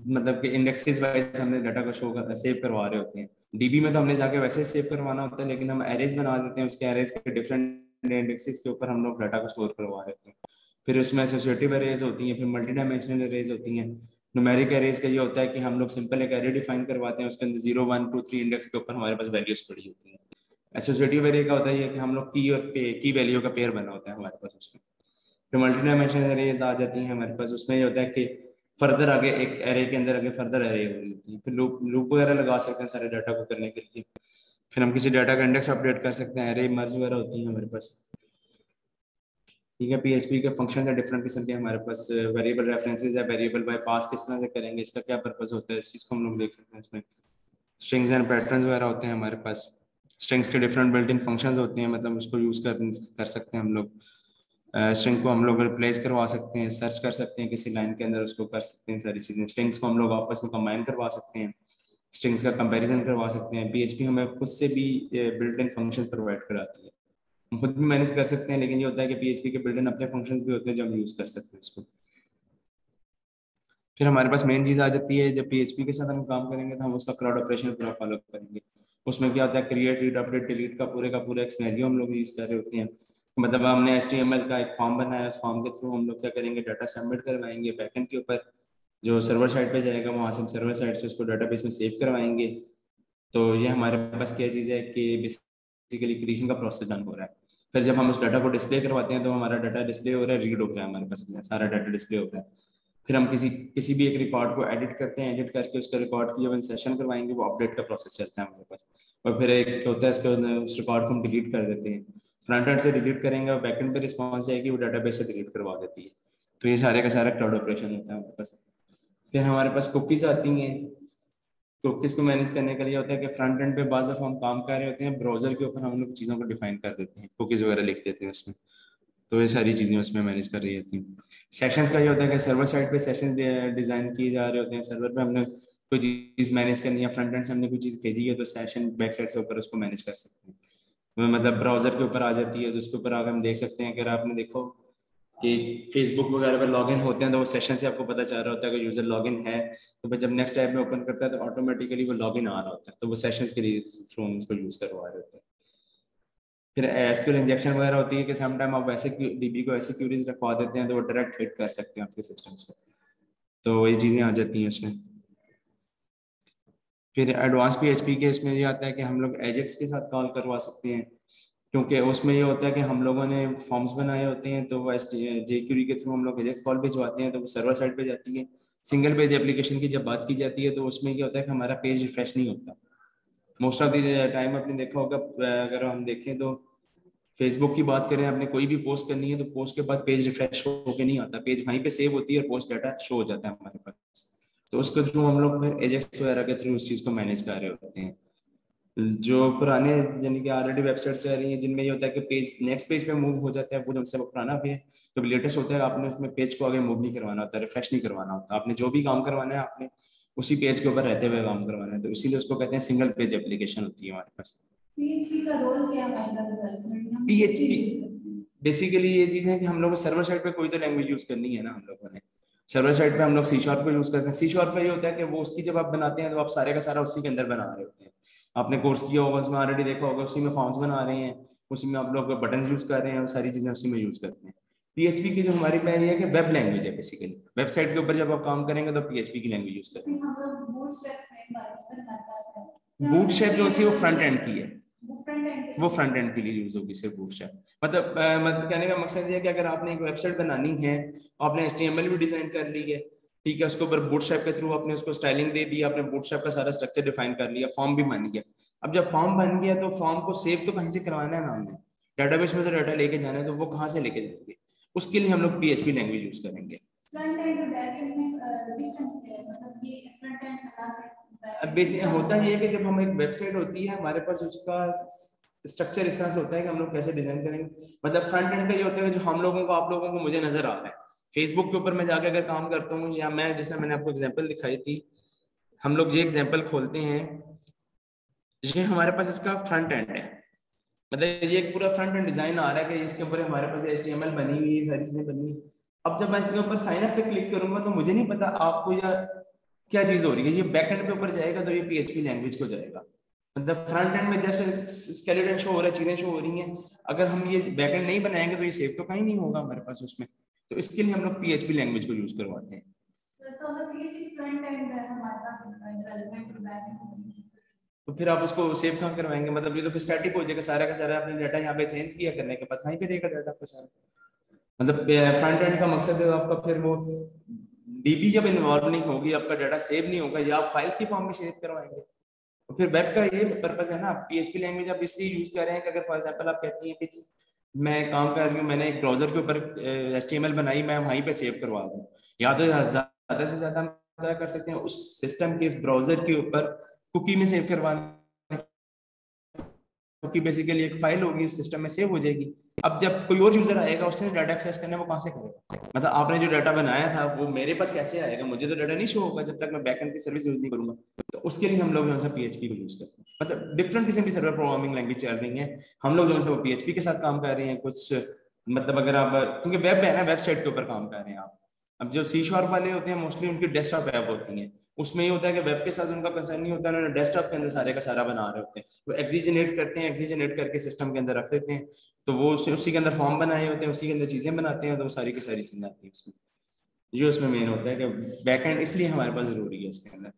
मतलब कि इंडेक्सेस वाइज हमने डाटा को सेव करवा रहे होते हैं। DB में तो हमने जाके वैसे सेव करवाना होता है, लेकिन हम एरेज बना देते हैं, उसके एरेज के डिफरेंट इंडेक्सेस के ऊपर हम लोग डाटा को स्टोर करवा रहे होते हैं। फिर उसमें एसोसिएटिव एरेज होती हैं, फिर मल्टी डायमेंशनल एरेज होती हैं। न्यूमेरिक एरेज का ये होता है कि हम लोग सिंपल एक एरे डिफाइन करवाते हैं, उसके अंदर 0 1 2 3 इंडेक्स के ऊपर हमारे पास वैल्यूज पड़ी होती हैं। एसोसिएटिव एरे का होता है ये कि हम लोग की और की वैल्यू का पेयर बना होता है हमारे पास उसमें। फिर मल्टी डायमेंशनल एरेज आ जाती हैं हमारे पास, उसमें ये होता है कि फर्दर आगे एक एरे के अंदर आगे फर्दर एरे हो रही होती है। फिर लूप लूप वगैरह लगा सकते हैं सारे डाटा को करने के लिए। फिर हम किसी डाटा का इंडेक्स अपडेट कर सकते हैं, एरे मर्ज वगैरह होती है हमारे पास। ठीक है। PHP के फंक्शन है डिफरेंट किस्म के हमारे पास, वेरिएबल रेफरेंसेस है, वेरिएबल बाय पास किस तरह से करेंगे, इसका क्या पर्पस होता है, इस चीज को हम लोग देख सकते हैं इसमें। स्ट्रिंग्स एंड पैटर्न्स वगैरह होते हैं हमारे पास। स्ट्रिंग्स के डिफरेंट बिल्ट इन फंक्शंस होते हैं, मतलब उसको यूज कर सकते हैं हम लोग। स्ट्रिंग को हम लोग रिप्लेस करवा सकते हैं, सर्च कर सकते हैं किसी लाइन के अंदर, उसको कर सकते हैं सारी चीजें। स्ट्रिंग्स को हम लोग आपस में कंबाइन करवा सकते हैं। स्ट्रिंग्स का कंपैरिजन करवा सकते हैं। पीएचपी हमें खुद से भी बिल्ट इन फंक्शंस प्रोवाइड कराती है, हम खुद भी मैनेज कर सकते हैं, लेकिन ये होता है कि पीएचपी के बिल्ट इन अपने फंक्शंस भी होते हैं जो हम यूज कर सकते हैं उसको। फिर हमारे पास मेन चीज आ जाती है, जब पीएचपी के साथ हम काम करेंगे तो हम उसका क्लाउड ऑपरेशन पूरा फॉलो करेंगे। उसमें क्या होता है, क्रिएट रीड अपडेट डिलीट का पूरे का एक सिनेरियो हम लोग यूज कर रहे होते हैं। मतलब हमने HTML का एक फॉर्म बनाया, उस फॉर्म के थ्रू हम लोग क्या करेंगे, डाटा सबमिट करवाएंगे बैकएंड के ऊपर, जो सर्वर साइड पे जाएगा वहां से हम सर्वर साइड से उसको डाटाबेस में सेव करवाएंगे। तो ये हमारे पास क्या चीज़ है कि बेसिकली क्रिएशन का प्रोसेस डन हो रहा है। फिर जब हम उस डाटा को डिस्प्ले करवाते हैं तो हमारा डाटा डिस्प्ले हो रहा है, रीड हो रहा है, हमारे पास सारा डाटा डिस्प्ले हो रहा है। फिर हम किसी किसी भी एक रिकॉर्ड को एडिट करते हैं, एडिट करके उसका रिकॉर्ड की जब सेशन करवाएंगे वो अपडेट का प्रोसेस चलता है हमारे पास। और फिर एक होता है इसके उस रिकॉर्ड को हम डिलीट कर देते हैं, फ्रंट एंड से डिलीट करेंगे और बैक एंड पे रिस्पॉन्स आएगी वो डाटाबेस से डिलीट करवा देती है। तो ये सारे का सारा क्लाउड ऑपरेशन होता है हमारे पास। फिर हमारे पास कुकीज आती हैं। कुकीज को मैनेज करने के लिए होता है कि फ्रंट एंड पे बाज़ दफ़ा हम काम कर रहे होते हैं, ब्राउजर के ऊपर हम लोग चीज़ों को डिफाइन कर देते हैं, कुकीज वगैरह लिख देते हैं उसमें। तो ये सारी चीज़ें उसमें मैनेज कर रही होती हैं। सेशंस का ये होता है कि सर्वर साइड पे सेशन डिज़ाइन किए जा रहे होते हैं, सर्वर पे हमने कोई चीज़ मैनेज करनी है, फ्रंट एंड से हमने कोई चीज़ भेजी है तो सेशन बैक साइड से ऊपर उसको मैनेज कर सकते हैं। मतलब ब्राउजर के ऊपर आ जाती है तो उसके ऊपर आकर हम देख सकते हैं। अगर आपने देखो कि फेसबुक वगैरह पर लॉगिन होते हैं तो वो सेशन से आपको पता चल रहा होता है कि यूजर लॉगिन है, तो फिर जब नेक्स्ट टैब में ओपन करता है तो ऑटोमेटिकली वो लॉगिन आ रहा होता है, तो वो सेशंस के लिए थ्रू हम उसको यूज करवा रहे होते हैं। फिर एसक्यूएल इंजेक्शन वगैरह होती है कि सम टाइम आप ऐसे डीबी को ऐसे क्यूरीज रखवा देते हैं तो वो डायरेक्ट हिट कर सकते हैं आपके सिस्टम्स को। तो ये चीजें आ जाती हैं उसमें। फिर एडवांस पीएचपी के इसमें ये आता है कि हम लोग एजेक्स के साथ कॉल करवा सकते हैं, क्योंकि उसमें ये होता है कि हम लोगों ने फॉर्म्स बनाए होते हैं तो वो जेक्यूरी के थ्रू हम लोग एजेक्स कॉल भिजवाते हैं तो वो सर्वर साइड पे जाती है। सिंगल पेज एप्लीकेशन की जब बात की जाती है तो उसमें क्या होता है कि हमारा पेज रिफ्रेश नहीं होता मोस्ट ऑफ द टाइम। आपने देखा होगा, अगर हम देखें तो फेसबुक की बात करें, आपने कोई भी पोस्ट करनी है तो पोस्ट के बाद पेज रिफ्रेश होके नहीं आता, पेज वहीं पे सेव होती है और पोस्ट डाटा शो हो जाता है हमारे पास। तो उसके थ्रू हम लोग फिर एजेक्स वगैरह के थ्रू उस चीज़ को मैनेज कर रहे होते हैं। जो पुराने यानी कि ऑलरेडी वेबसाइट्स आ रही हैं जिनमें ये होता है कि पेज नेक्स्ट पेज पे मूव हो जाता है, वो उनसे वो पुराना भी है। जब लेटेस्ट होता है आपने उसमें पेज को आगे मूव नहीं करवाना होता, रिफ्रेश नहीं करवाना होता, आपने जो भी काम करवाना है आपने उसी पेज के ऊपर रहते हुए काम करवाना है, तो इसीलिए उसको कहते हैं सिंगल पेज एप्लीकेशन होती है हमारे पास। पीएचपी का रोल क्या है डेवलपमेंट में? पीएचपी बेसिकली ये चीज है कि हम लोग सर्वर साइड पे कोई तो लैंग्वेज यूज करनी है ना, हम लोगों ने सर्वर साइड पे हम लोग सी शार्प को यूज करते हैं। सी शार्प पे ये होता है कि वो उसकी जब आप बनाते हैं तो आप सारे का सारा उसी के अंदर बना रहे होते हैं। आपने कोर्स किया होगा उसमें ऑलरेडी देखा होगा, उसी में फॉर्म्स बना रहे हैं, उसी में आप लोग बटन यूज कर रहे हैं, सारी चीजें उसी में यूज करते हैं। पीएचपी की जो हमारी पहली है कि वेब लैंग्वेज है, बेसिकली वेबसाइट के ऊपर जब आप काम करेंगे तो पीएचपी की लैंग्वेज यूज करेंगे। बूटस्ट्रैप जो सी वो फ्रंट एंड की है, वो फ्रंट एंड के लिए यूज होगी सिर्फ बूटस्ट्रैप। मतलब कहने का मकसद ये है कि अगर आपने एक वेबसाइट बनानी है, आपने HTML भी डिजाइन कर ली है, ठीक है, उसके ऊपर बूटस्ट्रैप के थ्रू आपने उसको स्टाइलिंग दे दी, आपने बूटस्ट्रैप का सारा स्ट्रक्चर डिफाइन कर लिया, फॉर्म भी बन गया। अब जब फॉर्म बन गया तो फॉर्म को सेव तो कहीं से करवाना है ना हमने, डाटाबेस में तो डाटा लेके जाना है, तो वो कहाँ से लेके जाएंगे, उसके लिए हम लोग पीएचपी लैंग्वेज यूज करेंगे। फ्रंट एंड और बैक एंड में डिफरेंस क्या है? मतलब ये फ्रंट एंड अब बेसिक होता ये है कि जब हम एक वेबसाइट होती है हमारे पास उसका स्ट्रक्चर इस तरह से होता है कि हम लोग कैसे डिजाइन करेंगे। मतलब फ्रंट एंड का ये होता है कि जो हम लोगों को आप लोगों को मुझे नजर आ रहा है फेसबुक के ऊपर मैं जाकर अगर काम करता हूँ, या मैं जैसे मैंने आपको एग्जांपल दिखाई थी, हम लोग ये एग्जांपल खोलते हैं, ये हमारे पास इसका फ्रंट एंड है। मतलब ये एक पूरा फ्रंट एंड डिजाइन आ रहा है कि इसके ऊपर हमारे पास HTML बनी हुई है, सारी चीजें बनी हुई। अब जब मैं इसके ऊपर साइन अप पे क्लिक करूंगा तो मुझे नहीं पता आपको या क्या चीज हो रही है, ये बैक एंड पे ऊपर जाएगा तो ये पीएचपी लैंग्वेज को जाएगा। मतलब फ्रंट एंड में जस्ट स्केलेटन शो हो रहा है, चीजें शो हो रही हैं, अगर हम ये बैक एंड नहीं बनाएंगे तो ये सेव तो कहीं नहीं होगा हमारे पास उसमें। तो इसके लिए हम लोग पीएचपी लैंग्वेज को यूज करवाते हैं। तो ऐसा होता है कि सिर्फ फ्रंट एंड हमारे पास डेवलपमेंट और बैक एंड, तो फिर आप उसको सेव कहाँ करवाएंगे, मतलब ये तो फिर स्टैटिक हो जाएगा सारा का सारा, अपने डाटा यहाँ पे चेंज किया करने के बाद वहीं पे रहेगा डाटा आपका सारा। मतलब फ्रंट एंड का मकसद है आपका फिर वो डीबी जब इन्वॉल्व नहीं होगी, आपका डाटा सेव नहीं होगा, या आप फाइल्स की फॉर्म में सेव करवाएंगे। तो फिर वेब का ये पर्पस है ना, पीएचपी लैंग्वेज आप इसलिए यूज कर रहे हैं कि अगर फॉर एग्जांपल आप कहती हैं कि मैं काम कर रही हूँ, मैंने एक ब्राउजर के ऊपर HTML बनाई, मैं वहीं पे सेव करवा दूँ, या तो ज्यादा से ज्यादा हम क्या कर सकते हैं उस सिस्टम के ब्राउजर के ऊपर कुकी में सेव करवा क्योंकि बेसिकली एक फाइल होगी उस सिस्टम में सेव हो जाएगी। अब जब कोई और यूजर आएगा उसने डाटा एक्सेस करना, वो कहाँ से करेगा? मतलब आपने जो डाटा बनाया था वो मेरे पास कैसे आएगा? मुझे तो डाटा नहीं शो होगा जब तक मैं बैकएंड की सर्विस यूज नहीं करूंगा। तो उसके लिए हम लोग जो है PHP को यूज करते हैं। मतलब डिफरेंट किस्म की सर्वर प्रोग्रामिंग लैंग्वेज चल रही है, हम लोग जो है PHP के साथ काम कर रहे हैं कुछ। मतलब अगर आप, क्योंकि वेब है ना, वेबसाइट के ऊपर काम कर रहे हैं आप। अब जो सी शार्प वाले होते हैं मोस्टली उनकी डेस्कटॉप ऐप होती हैं, उसमें ये होता है कि वेब के साथ उनका कंसर्न नहीं होता, उन्होंने डेस्कटॉप के अंदर सारे का सारा बना रहे होते हैं। वो एक्सी जनरेट करते हैं, एक्सी जनरेट करके सिस्टम के अंदर रख देते हैं, तो वो उसी के अंदर फॉर्म बनाए होते हैं, उसी के अंदर चीजें बनाते हैं, तो वो सारी की सारी चीजें आती हैं उसमें। ये उसमें मेन होता है कि बैकएंड इसलिए हमारे पास जरूरी है इसके अंदर।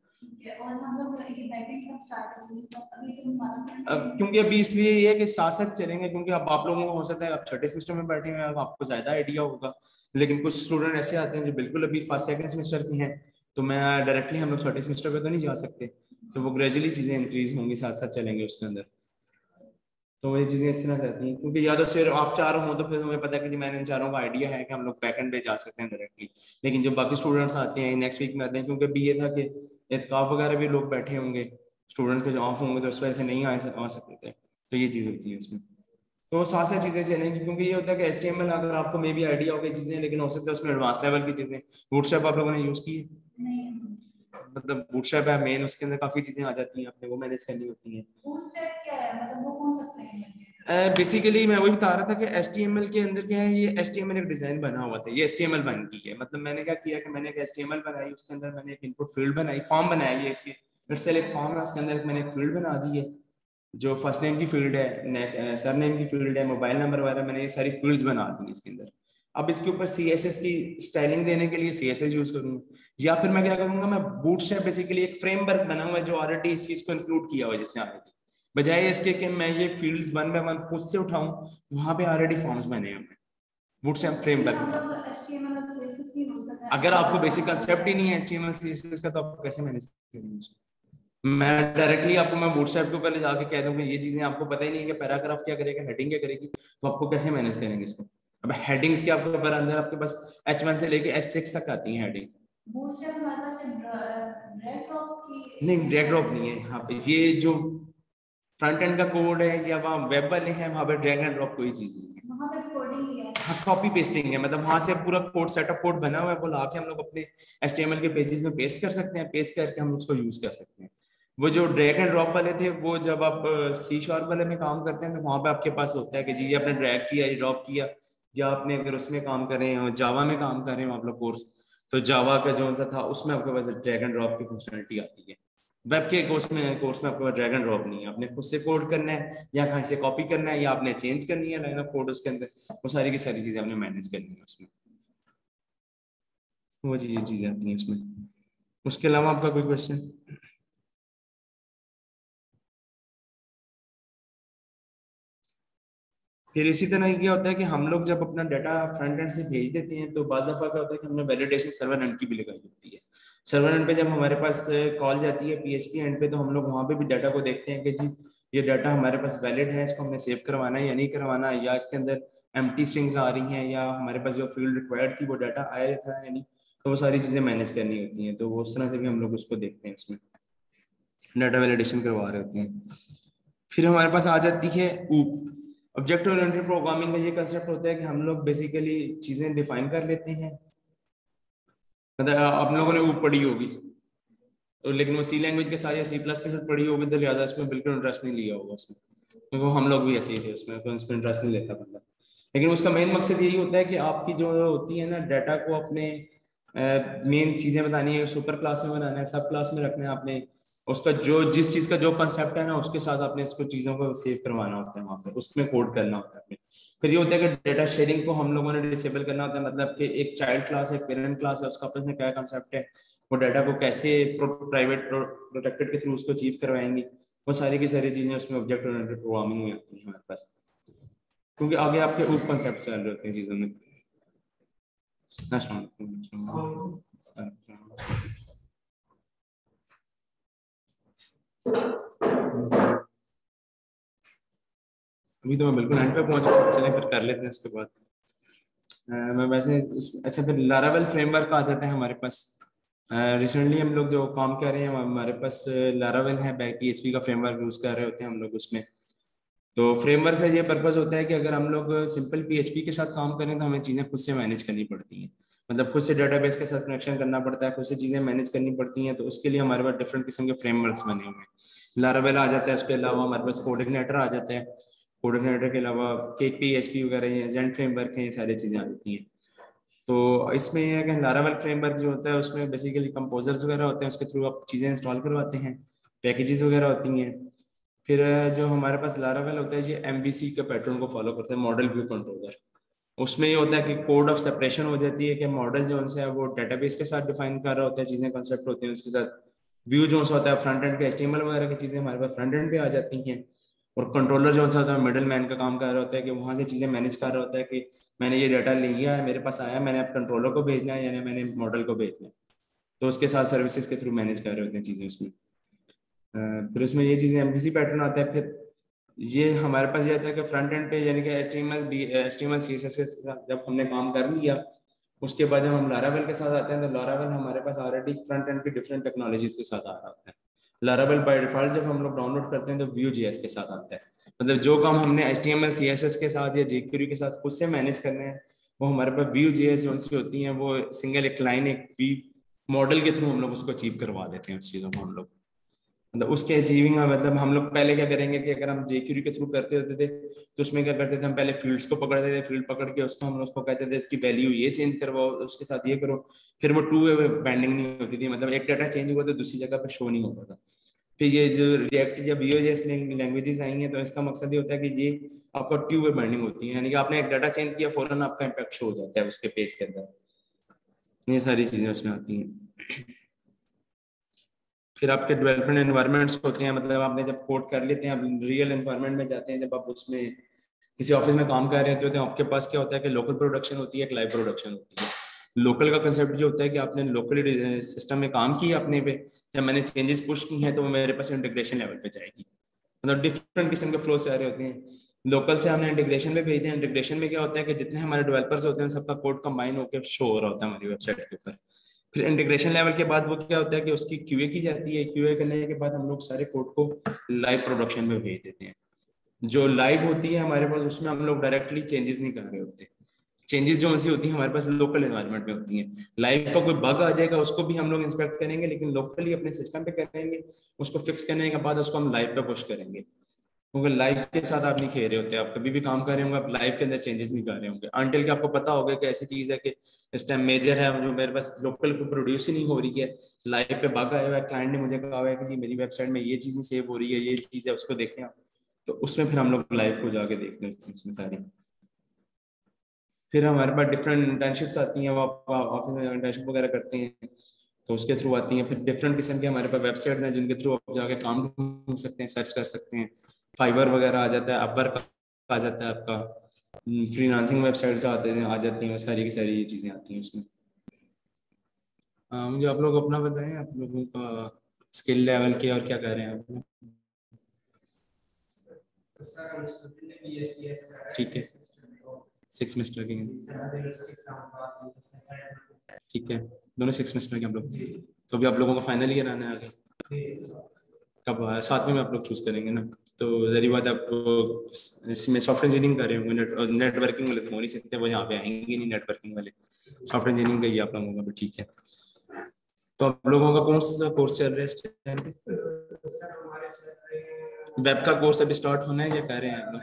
और हम लोग एक बैकएंड कब स्टार्ट करेंगे? तो अभी तो हमारा अब क्योंकि अभी इसलिए ये है कि साथ साथ चलेंगे, क्योंकि अब आप लोगों को हो सकता है आप छठे सेमेस्टर में बैठे हुए हैं, अब आपको ज्यादा आइडिया होगा, लेकिन कुछ स्टूडेंट ऐसे आते हैं जो बिल्कुल अभी फर्स्ट सेकंड सेमेस्टर के हैं, तो मैं डायरेक्टली हम लोग छठे सेमेस्टर पे तो नहीं जा सकते, तो वो ग्रेजुअली चीजें इंक्रीज होंगी, साथ साथ चलेंगे उसके अंदर। तो वही चीजें इस तरह रहती हैं, क्योंकि या तो सिर्फ आप चारों हो तो फिर हमें पता है कि जी मैंने इन चारों का आइडिया है कि हम लोग बैकएंड पे जा सकते हैं डायरेक्टली, लेकिन जो बाकी स्टूडेंट्स आते हैं नेक्स्ट वीक में आते हैं, क्योंकि अभी ये था कि एतकाफ वगैरह भी लोग बैठे होंगे, स्टूडेंट्स के जो ऑफ होंगे तो उस वजह से नहीं आ सकते थे, तो ये चीज होती है उसमें। तो साथ साथ चीजें चलेंगी, क्योंकि ये होता है कि HTML अगर आपको मे भी आइडिया हो गई चीजें, लेकिन हो सकता है उसमें एडवांस लेवल की चीजें। बूटस्ट्रैप आप लोगों ने यूज की है? नहीं। मतलब बूटस्ट्रैप है मेन, उसके अंदर काफी चीजें आ जाती हैं, आपने वो मैनेज करनी होती हैं। बूटस्ट्रैप क्या है, मतलब वो कौन सा फ्रेमवर्क है? बेसिकली मैं वही बता रहा था कि HTML के अंदर क्या है, ये HTML एक डिजाइन बना हुआ था, ये HTML बन गई है। मतलब मैंने क्या किया कि मैंने एक HTML बनाई, उसके अंदर मैंने एक इनपुट फील्ड बनाई, फॉर्म बनाई है इसके, फिर से एक फॉर्म है उसके अंदर मैंने एक फील्ड बना दी है, जो फर्स्ट नेम की फील्ड है, सर नेम की फील्ड है, मोबाइल नंबर वगैरह, मैंने ये सारी फील्ड्स बना दी इसके अंदर। अब इसके ऊपर CSS की स्टाइलिंग देने के लिए CSS यूज करूंगा, या फिर मैं क्या करूंगा, मैं बूटस्ट्रैप बेसिकली एक फ्रेमवर्क बना हुआ है जो ऑलरेडी इस चीज को इंक्लूड किया हुआ है जिसने ऑलरेडी, बजाय इसके कि मैं ये फील्ड्स वन बाय वन खुद से उठाऊं, वहां पे ऑलरेडी फॉर्म्स बने हैं बूटस्ट्रैप फ्रेमवर्क हम में। लोग HTML और CSS की यूज करते हैं। अगर आपको बेसिक कंसेप्ट ही नहीं है HTML CSS का, तो आप कैसे मैनेज करेंगे? मैं डायरेक्टली आपको मैं बूटस्ट्रैप के ऊपर ले जाके कह दूं कि ये चीजें आपको पता ही नहीं है कि पैराग्राफ क्या करेगा, हेडिंग क्या करेगी, तो आपको कैसे मैनेज करेंगे इसको? अब हेडिंग्स के आपके ऊपर अंदर आपके पास H1 से लेके H6 तक आती हैं हेडिंग। बूटस्ट्रैप हमारे पास ड्रैग ड्रॉप की नहीं, ड्रैग ड्रॉप नहीं है यहाँ पे, ये जो फ्रंट एंड का कोड है या वहाँ वेब वाले हैं वहाँ पे ड्रैग एंड ड्रॉप कोई चीज नहीं है, वहां पे कोडिंग ही है। हाँ कॉपी पेस्टिंग है। मतलब वहां से पूरा कोड सेटअप कोड बना हुआ है, वो लाके हम लोग अपने HTML के पेजेस में पेस्ट कर सकते हैं, पेस्ट करके हम उसको यूज कर सकते हैं। वो जो ड्रैग एंड ड्रॉप वाले थे, वो जब आप सी शार्प वाले में काम करते हैं तो वहां पे आपके पास होता है कि जी आपने ड्रैग किया या ड्रॉप किया, या आपने अगर उसमें काम कर रहे हैं जावा में काम कर रहे हो आप लोग कोर्स, तो जावा का जो सा था उसमें आपके पास ड्रैग एंड ड्रॉप की फंक्शनलिटी आती है। वेब के कोर्स में आपके पास ड्रैग एंड ड्रॉप नहीं है, आपने खुद से कोड करना है या कहीं से कॉपी करना है या आपने चेंज करनी है लाइन ऑफ कोड उसके अंदर, वो सारी की सारी चीजें आपने मैनेज करनी है उसमें, वो चीजें आती हैं उसमें। उसके अलावा आपका कोई क्वेश्चन? फिर इसी तरह क्या होता है कि हम लोग जब अपना डाटा फ्रंट एंड से भेज देते हैं तो बाज़ दफा क्या होता है कि हमने वैलिडेशन सर्वर एंड की भी लगाई होती है। सर्वर एंड पे जब हमारे पास कॉल जाती है PHP एंड पे, तो हम लोग वहां पे भी डाटा को देखते हैं कि जी ये डाटा हमारे पास वैलिड है, इसको हमने सेव करवाना है या नहीं करवाना है, या इसके अंदर एम्प्टी स्ट्रिंग्स आ रही हैं, या हमारे पास जो फील्ड रिक्वायर्ड थी वो डाटा आया था या नहीं, तो वो सारी चीजें मैनेज करनी होती हैं, तो वो उस तरह से भी हम लोग उसको देखते हैं, उसमें डाटा वैलिडेशन करवा रहे होते हैं। फिर हमारे पास आ जाती है ऊप। ऑब्जेक्ट ओरिएंटेड प्रोग्रामिंग का ये कंसेप्ट होता है कि हम लोग बेसिकली चीजें डिफाइन कर लेते हैं। मतलब आप लोगों ने ऊप पढ़ी होगी, तो लेकिन वो सी लैंग्वेज के साथ या C+ के साथ पढ़ी होगी, तो लिहाजा इसमें बिल्कुल इंटरेस्ट नहीं लिया होगा उसमें, क्योंकि हम लोग भी ऐसे ही थे उसमें, तो इसमें इंटरेस्ट नहीं लेता बंदा। लेकिन उसका मेन मकसद यही होता है कि आपकी जो होती है ना डाटा को अपने मेन चीजें बतानी है, सुपर क्लास में बनाना है, सब क्लास में रखना है आपने, उसका जो जिस चीज का जो कंसेप्ट है ना उसके साथ आपने इसको चीजों को सेव करवाना होता है वहां पर, उसमें कोड करना होता है। फिर ये होता है कि डेटा शेयरिंग को हम लोगों ने डिसेबल करना होता है, मतलब कि एक चाइल्ड क्लास है, एक पेरेंट क्लास है, उसका आपस में क्या कंसेप्ट है, वो डाटा को कैसे प्राइवेट प्रोटेक्टेड के थ्रू उसको अचीव करवाएंगे, वो सारी की सारी चीजें उसमें ऑब्जेक्ट ओरिएंटेड प्रोग्रामिंग में आती है हमारे पास, क्योंकि आगे आपके उप कंसेप्ट चल रहे होते हैं चीजों में। अभी तो मैं बिल्कुल एंड पे पहुंचा, चले फिर कर लेते हैं इसके बाद। मैं वैसे अच्छा फिर लारावेल फ्रेमवर्क आ जाता है हमारे पास। रिसेंटली हम लोग जो काम कर रहे हैं हमारे पास लारावेल है, PHP का फ्रेमवर्क यूज कर रहे होते हैं हम लोग उसमें। तो फ्रेमवर्क का ये पर्पस होता है कि अगर हम लोग सिंपल पीएचपी के साथ काम करें तो हमें चीज़ें खुद से मैनेज करनी पड़ती हैं, मतलब खुद से डेटाबेस के साथ कनेक्शन करना पड़ता है, खुद से चीज़ें मैनेज करनी पड़ती हैं। तो उसके लिए हमारे पास डिफरेंट किस्म के फ्रेमवर्क्स बने हुए हैं। लारावेल आ जाता है, उसके अलावा हमारे पास कोऑर्डिनेटर आ जाता है, कोऑर्डिनेटर के अलावा केपीएचपी वगैरह ये जेंट फ्रेमवर्क है, ये सारी चीज़ें आ जाती हैं। तो इसमें यह है कि लारावेल फ्रेमवर्क जो होता है उसमें बेसिकली कंपोजर्स वगैरह होते हैं, उसके थ्रू आप चीज़ें इंस्टॉल करवाते हैं, पैकेजेस वगैरह होती हैं। फिर जो हमारे पास लारावेल होता है ये एमवीसी के पैटर्न को फॉलो करता है, मॉडल व्यू कंट्रोलर। उसमें ये होता है कि कोड ऑफ सेपरेशन हो जाती है कि मॉडल जो है वो डेटाबेस के साथ डिफाइन कर रहा होता है, चीज़ें कंसेप्ट होते हैं, उसके साथ व्यू जो होता है फ्रंट एंड के एचटीएमएल वगैरह की चीज़ें हमारे पास फ्रंट एंड पे आ जाती हैं। और कंट्रोलर जो होता है मिडल मैन का काम कर रहा होता है कि वहाँ से चीज़ें मैनेज कर रहा होता है कि मैंने ये डाटा ले लिया है, मेरे पास आया, मैंने अब कंट्रोलर को भेजना है यानी मैंने मॉडल को भेजना है। तो उसके साथ सर्विसेज के थ्रू मैनेज कर रहे होते हैं चीज़ें उसमें। फिर उसमें ये चीज़ें एमवीसी पैटर्न आता है। फिर ये हमारे पास ये आता है कि फ्रंट एंड पे यानी कि एचटीएमएल सीएसएस के साथ जब हमने काम कर लिया, उसके बाद जब हम लारावेल के साथ आते हैं तो लारावेल हमारे पास ऑलरेडी फ्रंट एंड पे डिफरेंट टेक्नोलॉजीज के साथ आ रहा होता है। लारावेल बाय डिफॉल्ट जब हम लोग डाउनलोड करते हैं तो व्यू जेएस के साथ आता है, मतलब जो काम हमने एचटीएमएल सीएसएस के साथ या जेक्यूरी के साथ खुद से मैनेज करने हैं वो हमारे पास व्यू जेएस जो सी होती हैं वो सिंगल एक लाइन एक वी मॉडल के थ्रू हम लोग उसको अचीव करवा देते हैं उस चीज़ों को हम लोग। मतलब उसके अचीविंग में मतलब हम लोग पहले क्या करेंगे कि अगर हम जेक्यूरी के थ्रू करते होते थे तो उसमें क्या करते थे, हम पहले फील्ड्स को पकड़ते थे, फील्ड पकड़ के उसको हम उसको कहते थे इसकी वैल्यू ये चेंज करवाओ, उसके साथ ये करो। फिर वो टू वे बैंडिंग नहीं होती थी, मतलब एक डाटा चेंज हुआ तो दूसरी जगह पे शो नहीं होता था। फिर ये जो रिएक्ट या वीओजेएस लैंग्वेजेस आई हैं तो इसका मकसद ये होता है कि ये आपका टू वे बाइंडिंग होती है, यानी कि आपने एक डाटा चेंज किया फौरन आपका इम्पैक्ट शो हो जाता है उसके पेज के अंदर। ये सारी चीजें उसमें आती हैं। फिर आपके डेवलपमेंट एनवायरनमेंट्स होते हैं, मतलब आपने जब कोड कर लेते हैं आप रियल एनवायरनमेंट में जाते हैं, जब आप उसमें किसी ऑफिस में काम कर रहे होते हैं तो आपके पास क्या होता है कि लोकल प्रोडक्शन होती है, एक लाइव प्रोडक्शन होती है। लोकल का कंसेप्ट जो होता है कि आपने लोकली सिस्टम में काम किया अपने पे, जब मैंने चेंजेस पुश की हैं तो वो मेरे पास इंटीग्रेशन लेवल पे जाएगी, मतलब डिफरेंट किस्म के फ्लो आ रहे होते हैं। लोकल से हमने इंटीग्रेशन में भेजते हैं, इंटीग्रेशन में क्या होता है कि जितने हमारे डेवलपर्स होते हैं सबका कोड कंबाइन होकर शो हो रहा होता है हमारी वेबसाइट के ऊपर। फिर इंटीग्रेशन लेवल के बाद वो क्या होता है कि उसकी क्यूए की जाती है, क्यूए करने के बाद हम लोग सारे कोड को लाइव प्रोडक्शन में भेज देते हैं। जो लाइव होती है हमारे पास उसमें हम लोग डायरेक्टली चेंजेस नहीं कर रहे होते, चेंजेस जो सी होती है हमारे पास लोकल एनवायरनमेंट में होती हैं। लाइव का कोई बग आ जाएगा उसको भी हम लोग इंस्पेक्ट करेंगे, लेकिन लोकली अपने सिस्टम पे करेंगे, उसको फिक्स करने के बाद उसको हम लाइव पे पुश करेंगे। क्योंकि लाइव के साथ आप नहीं खेल रहे होते, आप कभी भी काम कर रहे होंगे आप लाइव के अंदर चेंजेस नहीं कर रहे होंगे अनटिल कि आपको पता होगा कि ऐसी चीज है कि इस टाइम मेजर है जो मेरे पास लोकल पे प्रोड्यूस ही नहीं हो रही है, लाइव पे बग आया हुआ है, क्लाइंट ने मुझे कहा हुआ है कि जी मेरी वेबसाइट में ये चीज नहीं सेव हो रही है, ये चीज है उसको देखें आप। तो उसमें फिर हम लोग लाइव को जाके देखते हैं इसमें सारी। फिर हमारे पास डिफरेंट इंटर्नशिप्स आती हैं, वो ऑफिस में इंटर्नशिप वगैरह करते हैं तो उसके थ्रू आती हैं। फिर डिफरेंट किस्म के हमारे पास वेबसाइट्स हैं जिनके थ्रू आप जाके काम ढूंढ सकते हैं, सर्च कर सकते हैं। फाइवर वगैरह आ जाता है, अपवर्क आ जाता है आपका, फ्रीलांसिंग वेबसाइट्स आते हैं आ जाती हैं, सारी की सारी ये चीज़ें आती हैं उसमें। मुझे आप लोग अपना बताएं, आप लोगों का स्किल लेवल के और क्या कर रहे हैं आप लोग। ठीक है, 6 सेमेस्टर के हैं। ठीक है, दोनों 6 सेमेस्टर के हम लोग। तो अभी आप लोगों का फाइनल ईयर आने आगे कब साथ में आप लोग चूज करेंगे ना, तो जरी बात आप इसमें सॉफ्टवेयर इंजीनियरिंग कर रहे होंगे, नेटवर्किंग वाले तो हो नहीं सकते, वो यहाँ पे आएंगे नहीं नेटवर्किंग वाले, सॉफ्टवेयर इंजीनियरिंग का ही आप लोगों का भी। ठीक है, तो आप लोगों का कौन सा कोर्स चल रहा है इस टाइम पे? वेब का कोर्स अभी स्टार्ट होना है या कर रहे हैं आप लोग?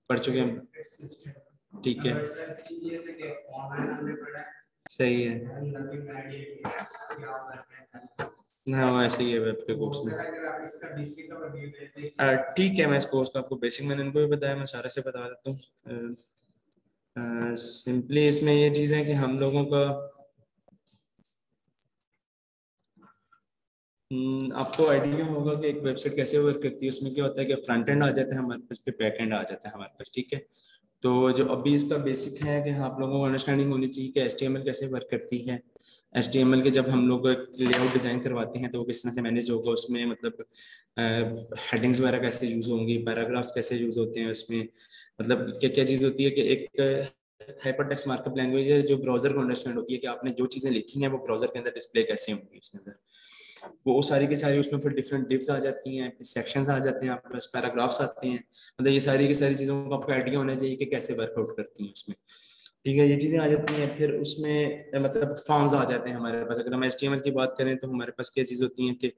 पढ़ चुके हैं, ठीक है, सही है। हाँ वैसे ही है वेब के कोर्स में। ठीक है, मैं इस कोर्स का आपको बेसिक मैंने इनको भी बताया, मैं सारे से बता देता हूँ। सिंपली इसमें ये चीज़ है कि हम लोगों का आपको आइडिया होगा कि एक वेबसाइट कैसे वर्क करती है। उसमें क्या होता है कि फ्रंट एंड आ जाता है हमारे पास, पे बैक एंड आ जाता है हमारे पास, ठीक है। तो जो अभी इसका बेसिक है कि आप लोगों को अंडरस्टैंडिंग होनी चाहिए कि HTML कैसे वर्क करती है। HTML के जब हम लोग लेआउट डिज़ाइन करवाते हैं तो वो किस तरह से मैनेज होगा उसमें, मतलब हेडिंग्स वगैरह कैसे यूज़ होंगी, पैराग्राफ्स कैसे यूज़ होते हैं उसमें, मतलब क्या क्या चीज़ होती है कि एक हाइपरटेक्स्ट मार्कअप लैंग्वेज है जो ब्राउजर को अंडरस्टैंड होती है कि आपने जो चीज़ें लिखी हैं वो ब्राउजर के अंदर डिस्प्ले कैसे होंगी इसके अंदर। वो सारी की सारी उसमें फिर डिफरेंट डिव्स आ जाती हैं, सेक्शंस आ जाते हैं, आपके पास पैराग्राफ्स आते हैं। मतलब ये सारी की सारी चीज़ों का आपको आइडिया होना चाहिए कि कैसे वर्कआउट करती हैं उसमें। ठीक है, ये चीज़ें आ जाती हैं। फिर उसमें मतलब फॉर्म्स आ जाते हैं हमारे पास। अगर हम HTML की बात करें तो हमारे पास क्या चीज़ होती है कि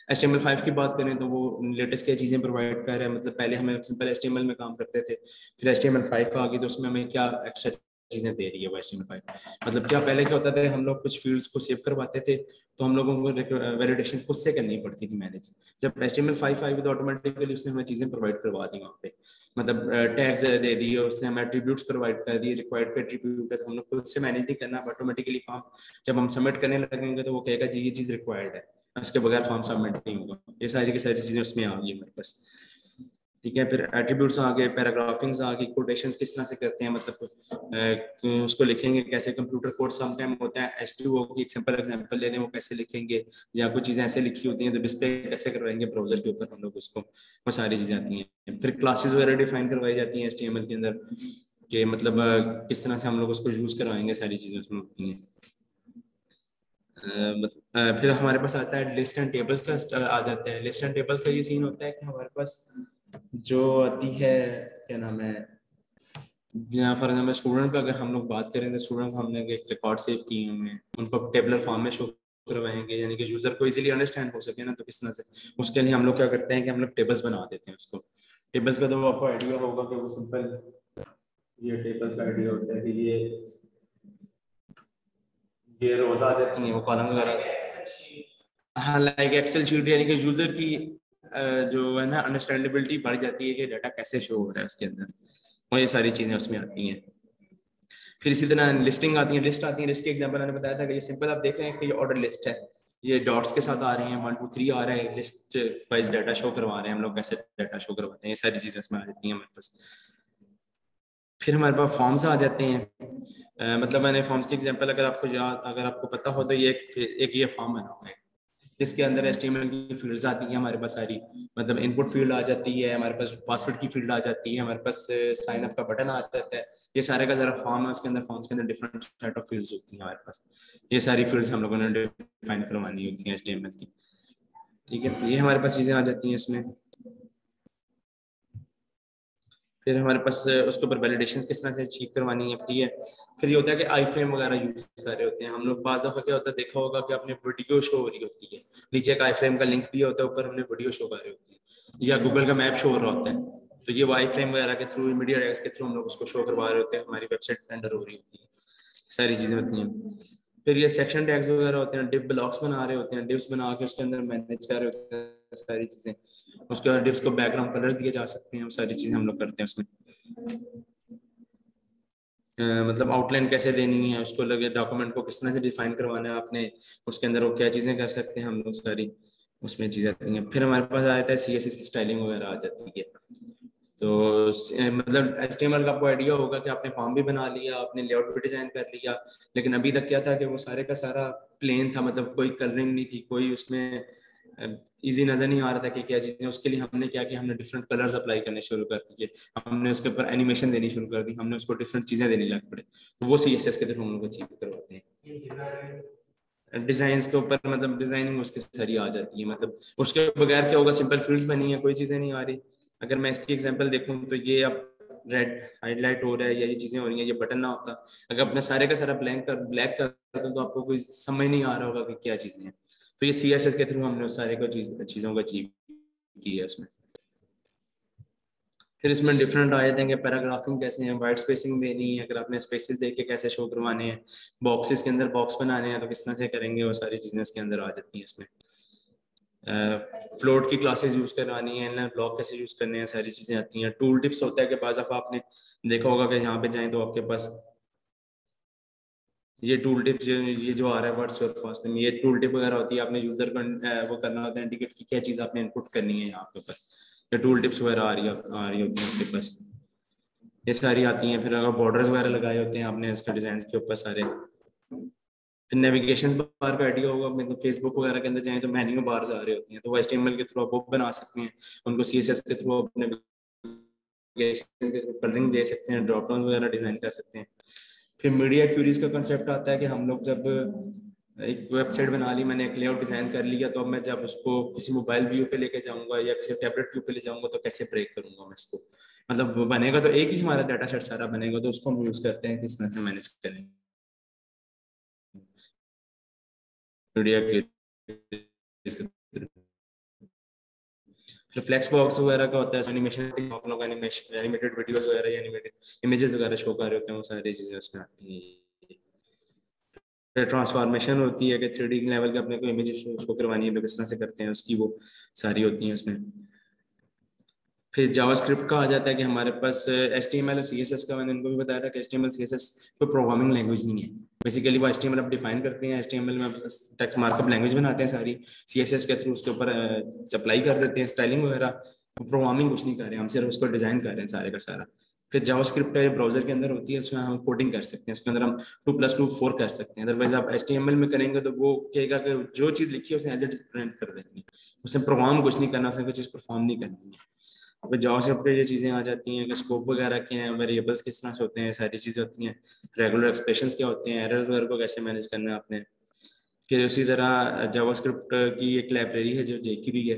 HTML5 की बात करें तो वो लेटेस्ट क्या चीज़ें प्रोवाइड कर रहा है। मतलब पहले हमें सिंपल HTML में काम करते थे, फिर HTML5 आ गई तो उसमें हमें क्या एक्स्ट्रा चीजें दे रही है वो HTML5। मतलब क्या पहले क्या होता था, हम लोग कुछ फील्ड्स को सेव करवाते थे तो हम लोगों को वैलिडेशन खुद से करनी पड़ती थी मैनेज। जब HTML5 आई तो ऑटोमेटिकली उसने हमें चीजें प्रोवाइड करवा दी वहाँ पे। मतलब टैग्स दे दिए उसने, हमें एट्रीब्यूट्स प्रोवाइड कर दिए, रिक्वायर्ड पे एट्रीब्यूट है तो हम लोग खुद से मैनेज नहीं करना। ऑटोमेटिकली फॉर्म जब हम सबमिट करने लगेंगे तो वो कहेगा जी ये चीज रिक्वायर्ड है, उसके बगैर फॉर्म सबमिट नहीं होगा। ये सारी की सारी चीजें उसमें आ गई हमारे पास। ठीक है, फिर एट्रीब्यूट्स आ गए, पैराग्राफिंग्स आ गई, कोटेशंस किस तरह से करते हैं, मतलब उसको लिखेंगे कैसे। कंप्यूटर कोड सम टाइम होता है H2O की एक सिंपल एग्जांपल ले लें, वो कैसे लिखेंगे, या कुछ चीजें ऐसे लिखी होती हैं तो डिस्प्ले कैसे करवाएंगे ब्राउजर के ऊपर हम लोग उसको, वो सारी चीजें आती हैं। फिर क्लासेस वगैरह डिफाइन करवाई जाती हैं HTML के अंदर कि मतलब किस तरह से हम लोग उसको यूज करवाएंगे, सारी चीजें उसमें होती हैं। फिर हमारे पास आता है लिस्ट एंड टेबल्स का आ जाता है। लिस्ट एंड टेबल्स का ये सीन होता है कि हमारे पास जो आती है, क्या नाम है, फॉर एग्जाम्पल स्टूडेंट का अगर हम लोग बात करें तो स्टूडेंट को हमने एक रिकॉर्ड सेव किए हुए हैं, उनको टेबलर फॉर्म में शो करवाएंगे, यानी कि यूजर को इजीली अंडरस्टैंड हो सके ना, तो किस तरह से उसके लिए हम लोग क्या करते हैं कि हम लोग टेबल्स बना देते हैं उसको। टेबल्स का तो आपको आइडिया होगा कि वो सिंपल, ये टेबल्स का आइडिया होता है कि ये रोज आ जाती हैं वो कॉलम वगैरह। हाँ, लाइक एक्सेल शीट, यानी कि यूजर की जो है ना अंडरस्टैंडेबिलिटी बढ़ जाती है कि डाटा कैसे शो हो रहा है उसके अंदर, और ये सारी चीजें उसमें आती हैं। फिर इसी तरह लिस्टिंग आती है, लिस्ट आती है। लिस्ट के एग्जांपल मैंने बताया था कि ये सिंपल आप देख रहे हैं कि ये ऑर्डर लिस्ट है, ये डॉट्स के साथ आ रहे हैं, 1 2 3 आ रहा है, लिस्ट वाइज डाटा शो करवा रहे हैं हम लोग, कैसे डाटा शो करवाते हैं, ये सारी चीजें इसमें आ जाती हैं हमारे पास। फिर हमारे पास फॉर्म्स आ जाते हैं। मतलब मैंने फॉर्म्स की एग्जांपल अगर आपको पता हो तो ये एक ये फॉर्म बना हुआ है जिसके अंदर HTML की फील्ड्स आती हैं हमारे पास सारी। मतलब इनपुट फील्ड आ जाती है हमारे पास, पासवर्ड की फील्ड आ जाती है हमारे पास, साइन अप का बटन आ जाता है। ये सारे का जरा फॉर्म है, उसके अंदर फॉर्म्स के अंदर डिफरेंट सेट ऑफ फील्ड्स होती हैं हमारे पास। ये सारी फील्ड्स हम लोगों ने डिफाइन करवानी होती हैं HTML की। ठीक है, ये हमारे पास चीजें आ जाती हैं इसमें। फिर हमारे पास उसके ऊपर वैलिडेशन किस तरह से अचीव करवानी है। ठीक है, फिर ये होता है कि आई फ्रेम वगैरह यूज कर रहे होते हैं हम लोग। बाज़ दफा क्या होता है, देखा होगा कि आपने वीडियो शो हो रही होती है, नीचे एक आई फ्रेम का लिंक दिया होता है, ऊपर हमने वीडियो शो कर रही होती है, या गूगल का मैप शो हो रहा होता है, तो ये आई फ्रेम वगैरह के थ्रू, मीडिया टैग्स के थ्रू हम लोग उसको शो करवा रहे होते हैं, हमारी वेबसाइट रेंडर हो रही होती है, सारी चीजें होती हैं। फिर ये सेक्शन टैग्स वगैरह होते हैं, डिव ब्लॉक्स बना रहे होते हैं, डिव्स बना के उसके अंदर मैनेज कर रहे होते हैं सारी चीजें। उसके बाद डिव्स को बैकग्राउंड कलर्स दिए जा सकते हैं, वो सारी चीजें हम लोग करते हैं उसमें। मतलब आउटलाइन कैसे देनी है उसको, लगे डॉक्यूमेंट को किस तरह से डिफाइन करवाना है आपने, उसके अंदर वो क्या चीजें कर सकते हैं हम लोग, सारी उसमें चीजें आती हैं। फिर हमारे पास आ जाता है CSS की स्टाइलिंग वगैरह आ जाती है। तो मतलब HTML का आपको आइडिया होगा कि आपने फॉर्म भी बना लिया, आपने लेआउट भी डिजाइन कर लिया, लेकिन अभी तक क्या था कि वो सारे का सारा प्लेन था, मतलब कोई कलरिंग नहीं थी, कोई उसमें इजी नजर नहीं आ रहा था कि क्या चीजें। उसके लिए हमने क्या किया, हमने डिफरेंट कलर्स अप्लाई करने शुरू कर दिए, हमने उसके ऊपर एनिमेशन देनी शुरू कर दी, हमने उसको डिफरेंट चीजें देने लग पड़े, तो वो CSS के थ्रू हम लोग अचीव करवाते हैं। डिजाइन के ऊपर मतलब डिजाइनिंग उसके सारी आ जाती है, मतलब उसके बगैर क्या होगा, सिंपल फील्ड्स बनी है, कोई चीजें नहीं आ रही। अगर मैं इसकी एग्जांपल देखूं तो ये अब रेड हाईलाइट हो रहा है या ये चीजें हो रही हैं, ये बटन ना होता, अगर अपने सारे का सारा ब्लैक कर दूं तो आपको कोई समझ नहीं आ रहा होगा कि क्या चीजें हैं। तो ये CSS के थ्रू हमने उस सारे को चीजों को अचीव की है उसमें। फिर इसमें डिफरेंट आ जाते हैं कि पैराग्राफिंग कैसे है, वाइट स्पेसिंग देनी है, अगर आपने स्पेसेस देख के कैसे शो करवाने हैं, बॉक्सेस के अंदर बॉक्स बनाने हैं तो किस तरह से करेंगे, वो सारी चीजें इसके अंदर आ जाती हैं इसमें। फ्लोट की क्लासेस यूज करवानी है, इनलाइन ब्लॉक कैसे यूज करने हैं, सारी चीजें आती हैं। टूल टिप्स होता है कि बाज़ दफा आपने देखा होगा कि यहाँ पे जाएं तो आपके पास ये टूल टिप्स, ये जो आ रहा है व्हाट्स योर फर्स्ट नेम, ये टूल टिप वगैरह होती है, आपने यूजर को वो करना होता है इंडिकेट की क्या चीज आपने इनपुट करनी है यहाँ पे ऊपर, ये टूल टिप्स वगैरह आ रही होती है आपके पास, ये सारी आती हैं। फिर अगर बॉर्डर्स वगैरह लगाए होते हैं आपने इसके डिजाइन के ऊपर सारे। फिर नेविगेशन बार का आइडिया होगा, मतलब फेसबुक वगैरह के अंदर जाएं तो मेन्यू बार्स आ रहे होती हैं, तो वो HTML के थ्रू आप वो बना सकते हैं, उनको CSS के थ्रू अपने कलरिंग दे सकते हैं, ड्रॉप डाउन वगैरह डिजाइन कर सकते हैं। फिर मीडिया क्यूरीज का कंसेप्ट आता है कि हम लोग जब एक वेबसाइट बना ली मैंने, एक लेआउट डिजाइन कर लिया, तो अब मैं जब उसको किसी मोबाइल व्यू पे लेके जाऊंगा या किसी टैबलेट व्यू पे ले जाऊंगा तो कैसे ब्रेक करूंगा मैं इसको। मतलब वो बनेगा तो एक ही हमारा डाटा सेट सारा बनेगा, तो उसको हम यूज करते हैं किस तरह से मैनेज करें मीडिया के। फ्लेक्स बॉक्स वगैरह का होता है एनिमेशन, हम लोग एनिमेशन एनिमेटेड वीडियोस वगैरह या एनिमेटेड इमेजेस वगैरह शो कर रहे होते हैं, वो सारी चीजें उसमें आती हैं। ट्रांसफॉर्मेशन होती है कि 3D लेवल के अपने को इमेज शो करवानी है तो किस तरह से करते हैं, उसकी वो सारी होती हैं उसमें। फिर जावास्क्रिप्ट का आ जाता है कि हमारे पास HTML और CSS का, मैंने उनको भी बताया था कि HTML CSS कोई प्रोग्रामिंग लैंग्वेज नहीं है। बेसिकली वो HTML अब डिफाइन करते हैं, HTML में टेक्स्ट मार्कअप लैंग्वेज बनाते हैं सारी, CSS के थ्रू उसके ऊपर अप्लाई कर देते हैं स्टाइलिंग वगैरह। प्रोग्रामिंग कुछ नहीं कर रहे हैं हम, सिर्फ उसको डिजाइन कर रहे हैं सारे का सारा। फिर जावास्क्रिप्ट है ब्राउजर के अंदर होती है, उसमें हम कोडिंग कर सकते हैं, उसके अंदर हम 2+2 4 कर सकते हैं। अदरवाइज आप HTML में करेंगे तो वो कहेगा कि जो चीज लिखी है उसे एज इट इज प्रिंट कर देनी है, उससे प्रोग्राम कुछ नहीं करना, उसने कोई चीज परफॉर्म नहीं करनी है। अब जावास्क्रिप्ट पे ये चीजें आ जाती हैं कि स्कोप वगैरह क्या है, वेरिएबल्स किस तरह से होते हैं, सारी चीजें होती हैं। रेगुलर एक्सप्रेशंस क्या होते हैं, एरर्स वगैरह को कैसे मैनेज करना है आपने। फिर उसी तरह जावास्क्रिप्ट की एक लाइब्रेरी है जो jQuery है,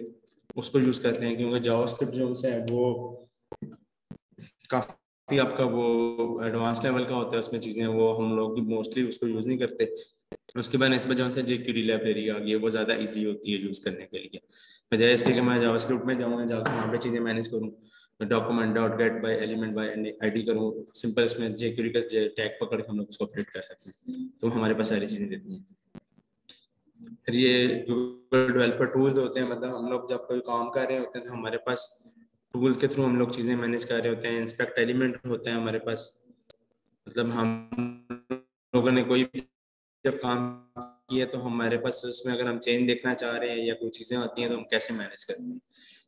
उसको यूज करते हैं, क्योंकि जावास्क्रिप्ट जो है वो काफी आपका वो एडवांस लेवल का होता है, उसमें चीजें वो हम लोग मोस्टली उसको यूज नहीं करते। उसके बाद इस वजह से jQuery लाइब्रेरी आ गई है, वो ज्यादा इजी होती है यूज करने के लिए, बजाय इसके कि मैं जावास्क्रिप्ट में जाऊँ जाकर वहाँ पे चीजें मैनेज करूँ, document dot get by element by ID करूँ। सिंपल इसमें jQuery का टैग पकड़ के हम लोग उसको अपडेट कर सकते हैं, तो हमारे पास सारी चीजें देती हैं। फिर ये गूगल डेवलपर टूल्स होते हैं, मतलब हम लोग जब कोई काम कर रहे होते हैं तो हमारे पास टूल्स के थ्रू हम लोग चीजें मैनेज कर रहे होते हैं। इंस्पेक्ट एलिमेंट होता है हमारे पास, मतलब हम लोगों ने कोई जब काम किया तो हमारे पास उसमें अगर हम चेंज देखना चाह रहे हैं या कोई चीजें होती हैं तो हम कैसे मैनेज करते हैं।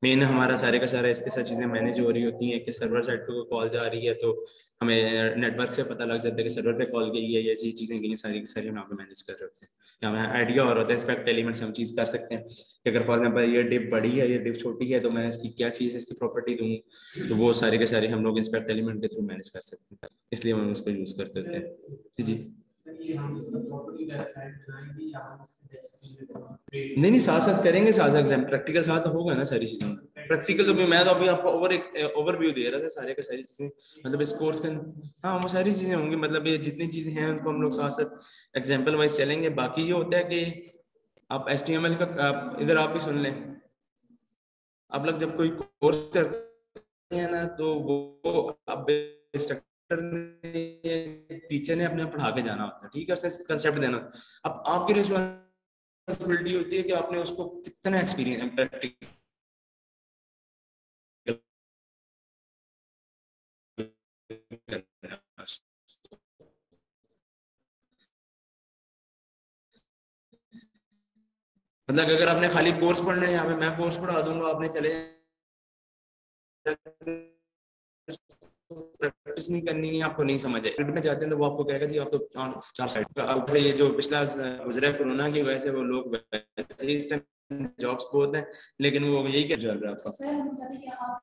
मेन हमारा सारे का सारा इसके साथ चीजें मैनेज हो रही होती हैं कि सर्वर साइड पे कोई कॉल जा रही है तो हमें नेटवर्क से पता लग जाता है कि सर्वर पे कॉल गई है, या ऐसी चीजें गई सारी की सारी हम यहाँ पे मैनेज कर रहे होते हैं। या हमें आइडिया और होता है इंस्पेक्ट एलिमेंट से हम चीज कर सकते हैं कि अगर फॉर एग्जाम्पल ये डिप बड़ी है, ये डिप छोटी है, तो मैं इसकी क्या चीज इसकी प्रॉपर्टी दूँ, तो वो सारे के सारे हम लोग इंस्पेक्ट एलिमेंट के थ्रू मैनेज कर सकते हैं, इसलिए हम उसको यूज करते थे। जी नहीं नहीं, साथ साथ करेंगे, साथ साथ एग्जाम प्रैक्टिकल साथ होगा ना सारी चीजें। प्रैक्टिकल तो मैं तो अभी आपको ओवरव्यू दे रहा था सारे का सारी चीजें, मतलब इस कोर्स के। हाँ वो सारी चीजें होंगी, मतलब ये जितनी चीजें हैं उनको हम लोग साथ साथ एग्जाम्पल वाइज चलेंगे। बाकी ये होता है कि आप HTML का इधर आप भी सुन लें। आप लोग जब कोई कोर्स करते हैं ना तो वो अब टीचर ने अपने पढ़ा के जाना होता है, ठीक है, उससे कंसेप्ट देना। अब आपकी रिस्पॉन्सिबिलिटी होती है कि आपने उसको कितना एक्सपीरियंस प्रैक्टिकल करना है। मतलब अगर आपने खाली कोर्स पढ़ना है, यहाँ पे मैं कोर्स पढ़ा दूंगा, आपने चले प्रैक्टिस नहीं करनी है, आपको नहीं समझ है, फील्ड में जाते हैं तो वो आपको कहेगा जी आप तो 4 साइड। अब ये जो पिछला गुजरा कोरोना की वजह से वो लोग वैसे ही इस टाइम जॉब्स बहुत हैं, लेकिन वो यही क्या चल रहा है आपका। सर हम कहते हैं कि आप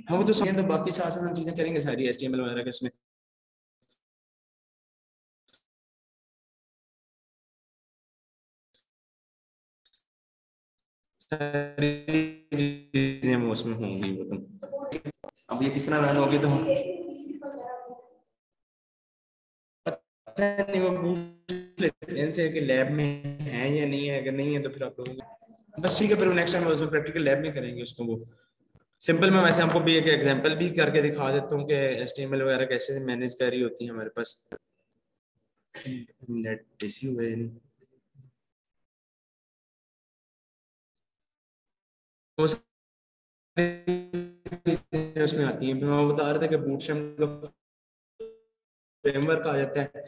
हाँ वो तो सही है, तो बाकी साथ साथ हम चीजें करेंगे सारी HTML वगैरह के उसमें। सारी चीजें वो उसमें होंगी वो तो। अब ये किस तरह रन होगी तो हम पता नहीं, वो पूछ लेते हैं इनसे कि लैब में है या नहीं है, अगर नहीं है तो फिर आप लोग बस ठीक है, फिर नेक्स्ट टाइम उसमें प्रैक्टिकल लैब में करेंगे उसको। वो सिंपल में वैसे हमको भी एक एग्जांपल भी करके दिखा देता हूँ कि HTML वगैरह कैसे मैनेज कर रही होती है हमारे पास। नेट इश्यू है नहीं, वो उसमें आती है। मैं बता रहा था कि बूटस्ट्रैप का फ्रेमवर्क आ जाता है,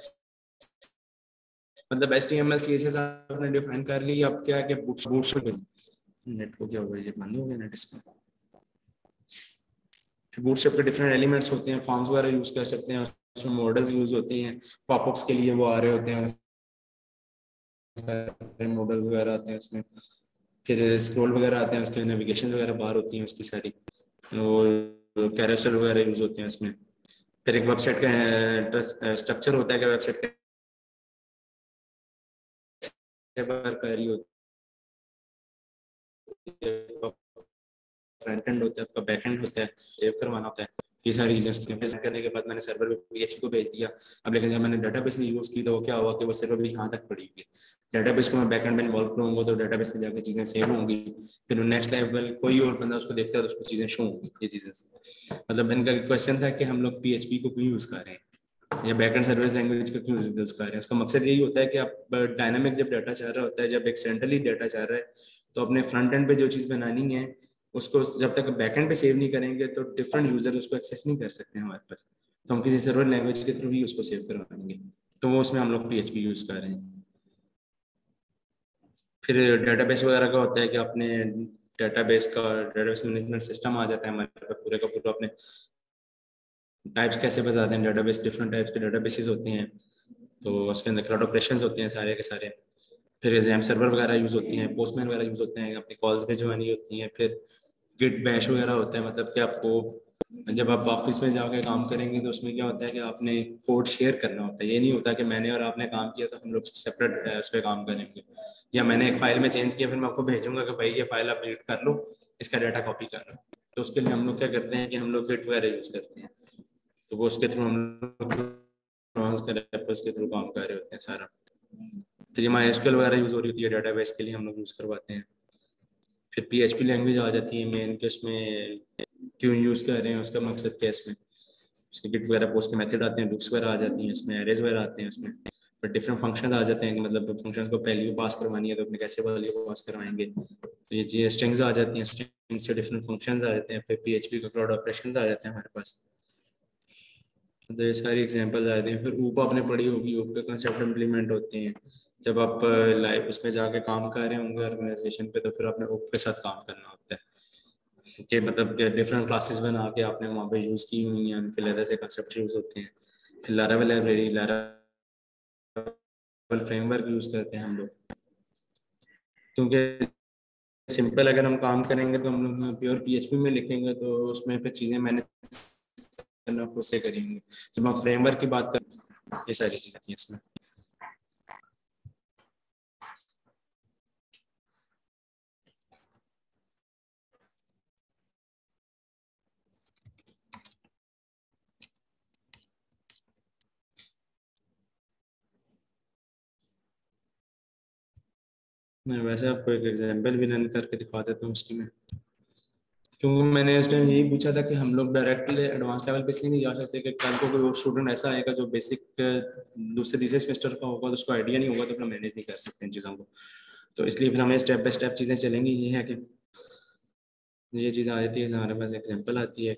मतलब HTML CSS आपने डिफाइन कर ली, अब क्या है कि बूटस्ट्रैप नेट को क्या हुआ, ये बंद हो गया नेट इसका। बूटस्ट्रैप के डिफरेंट एलिमेंट्स होते हैं, फॉर्म्स वगैरह यूज कर सकते हैं, उसमें मॉडल्स यूज होते हैं, पॉपअप्स के लिए वो आ रहे होते हैं, मॉडल्स वगैरह आते हैं उसमें। फिर स्क्रॉल वगैरह आते हैं, उसके नेविगेशन वगैरह बाहर होती हैं उसकी सारी, वो कैरोसेल वगैरह यूज होते हैं उसमें। फिर एक वेबसाइट का स्ट्रक्चर होता है कि वेबसाइट कैसे करी होती है, फ्रंट एंड होता है, आपका बैक एंड होता है, सेव करवाना होता है, ये सारी चीजें सेट करने के बाद मैंने सर्वर पे PHP को भेज दिया। अब लेकिन जब मैंने डेटाबेस में यूज की तो वो क्या हुआ कि वो सर्वर भी यहाँ तक पड़ी हुई है। डेटाबेस को मैं बैक एंड में इन्वॉल्व करूंगा तो डेटाबेस में जाकर चीजें सेव होंगी, फिर नेक्स्ट लेवल कोई और बंदा उसको देखता है तो उसको चीजें शो होंगी। ये चीजें मतलब इनका क्वेश्चन था कि हम लोग PHP को क्यों यूज कर रहे हैं या बैकएंड सर्विस लैंग्वेज का क्यों यूज कर रहे हैं। उसका मकसद यही होता है कि आप डायनामिक जब डाटा चाह रहा होता है, जब एक सेंट्रली डाटा चाह रहा है, तो अपने फ्रंट एंड पे जो चीज बनानी है उसको जब तक बैकएंड पे सेव नहीं करेंगे तो डिफरेंट यूजर उसको एक्सेस नहीं कर सकते हैं हमारे पास। तो हम किसी सर्वर लैंग्वेज के थ्रू ही उसको सेव करवाएंगे, तो वो उसमें हम लोग PHP यूज कर रहे हैं। फिर डेटाबेस वगैरह का होता है कि अपने डेटाबेस मैनेजमेंट सिस्टम आ जाता है हमारे पास पूरे का पूरा। अपने टाइप्स कैसे बताते हैं, डेटाबेस डिफरेंट टाइप्स के डेटाबेसेस होते हैं, तो उसके अंदर क्लाउड ऑपरेशंस होते हैं सारे के सारे। फिर एग्जाम सर्वर वगैरह यूज होती हैं, पोस्टमैन वगैरह यूज होते हैं, अपनी कॉल्स भिजवानी होती हैं। फिर गिट बैश वगैरह होता है, मतलब कि आपको जब आप ऑफिस में जाकर काम करेंगे तो उसमें क्या होता है कि आपने कोड शेयर करना होता है। ये नहीं होता कि मैंने और आपने काम किया तो हम लोग सेपरेट उस पर काम करेंगे, या मैंने एक फाइल में चेंज किया फिर मैं आपको भेजूंगा कि भाई ये फाइल आप रीड कर लो, इसका डाटा कॉपी कर लो। तो उसके लिए हम लोग क्या करते हैं कि हम लोग गिट वगैरह यूज करते हैं, तो वो उसके थ्रू हम लोग के थ्रू काम कर रहे होते हैं सारा। फिर ये MySQL वगैरह यूज हो रही होती है डेटाबेस के लिए, हम लोग यूज करवाते हैं। फिर PHP लैंग्वेज आ जाती है मेन के, उसमें क्यों यूज कर रहे हैं, उसका मकसद क्या है इसमें। उसके गिट वगैरह पोस्ट के मेथड आते हैं, लूप्स वगैरह आ जाती हैं इसमें, एरेज वगैरह आते हैं उसमें। फिर डिफरेंट फंक्शंस आ जाते हैं कि मतलब फंक्शंस को वैल्यू पास करवानी है तो अपने कैसे वैल्यू पास करवाएंगे। तो ये स्ट्रिंग्स आ जाती हैं, स्ट्रिंग्स से डिफरेंट फंक्शंस आ जाते हैं। फिर PHP का क्लाउड ऑपरेशंस आ जाते हैं हमारे पास। तो ये सारी एग्जांपल्स आ जाती हैं। फिर ऊपर आपने पढ़ी होगी, ऊप के कंसेप्ट इम्प्लीमेंट होते हैं जब आप लाइव उसमें जाके काम कर रहे होंगे ऑर्गेनाइजेशन पे, तो फिर आपने ऊप के साथ काम करना होता है कि मतलब डिफरेंट क्लासेस बना के आपने वहाँ पे यूज़ की हुई हैं, उनके अलग से कंसेप्ट यूज़ होते हैं। फिर Laravel library, Laravel framework use करते हैं हम लोग, क्योंकि सिंपल अगर हम काम करेंगे तो हम लोग प्योर PHP में लिखेंगे तो उसमें फिर चीज़ें मैंने करना खुद से करेंगे। जब हम फ्रेमवर्क की बात करें ये सारी चीज़ें आती हैं इसमें। मैं वैसे आपको एक एग्जांपल भी रन करके दिखा देता हूँ उसकी मैं, क्योंकि मैंने इस टाइम यही पूछा था कि हम लोग डायरेक्टली एडवांस लेवल पे इसलिए नहीं जा सकते कि कल को कोई और स्टूडेंट ऐसा आएगा जो बेसिक दूसरे तीसरे सेमेस्टर का होगा तो उसको आइडिया नहीं होगा तो अपना मैनेज नहीं कर सकते इन चीज़ों को। तो इसलिए फिर हमें स्टेप बाय स्टेप चीज़ें चलेंगी। ये है कि ये चीज़ आ जाती है, हमारे पास एग्जाम्पल आती है।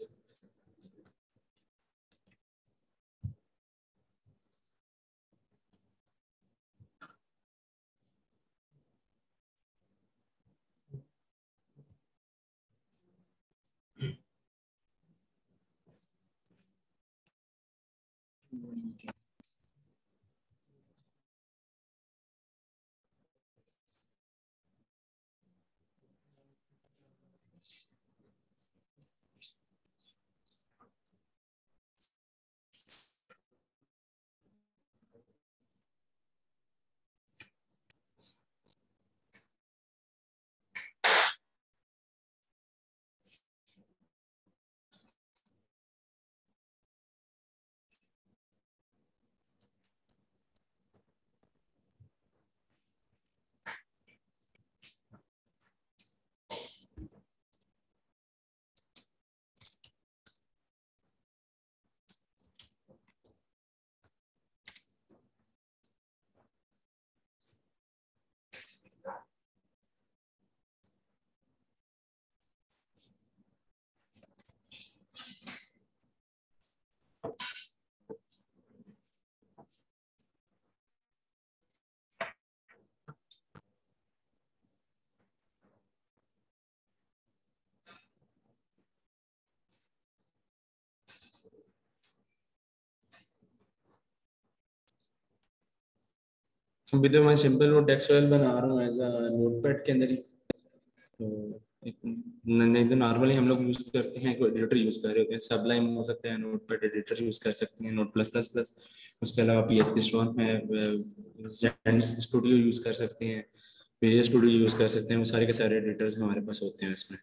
अभी तो मैं सिंपल वो टेक्स्ट फाइल बना रहा हूँ एज अ नोटपैड के अंदर ही। तो नहीं तो नॉर्मली हम लोग यूज करते हैं, कोई एडिटर यूज कर रहे होते हैं, सबलाइम हो सकता है, नोटपैड एडिटर यूज कर सकते हैं, नोट प्लस प्लस प्लस। उसके अलावा PHP स्टोन है, जेन स्टूडियो यूज कर सकते हैं, विजुअल स्टूडियो यूज कर सकते हैं। वो सारे के सारे एडिटर्स हमारे पास होते हैं इसमें।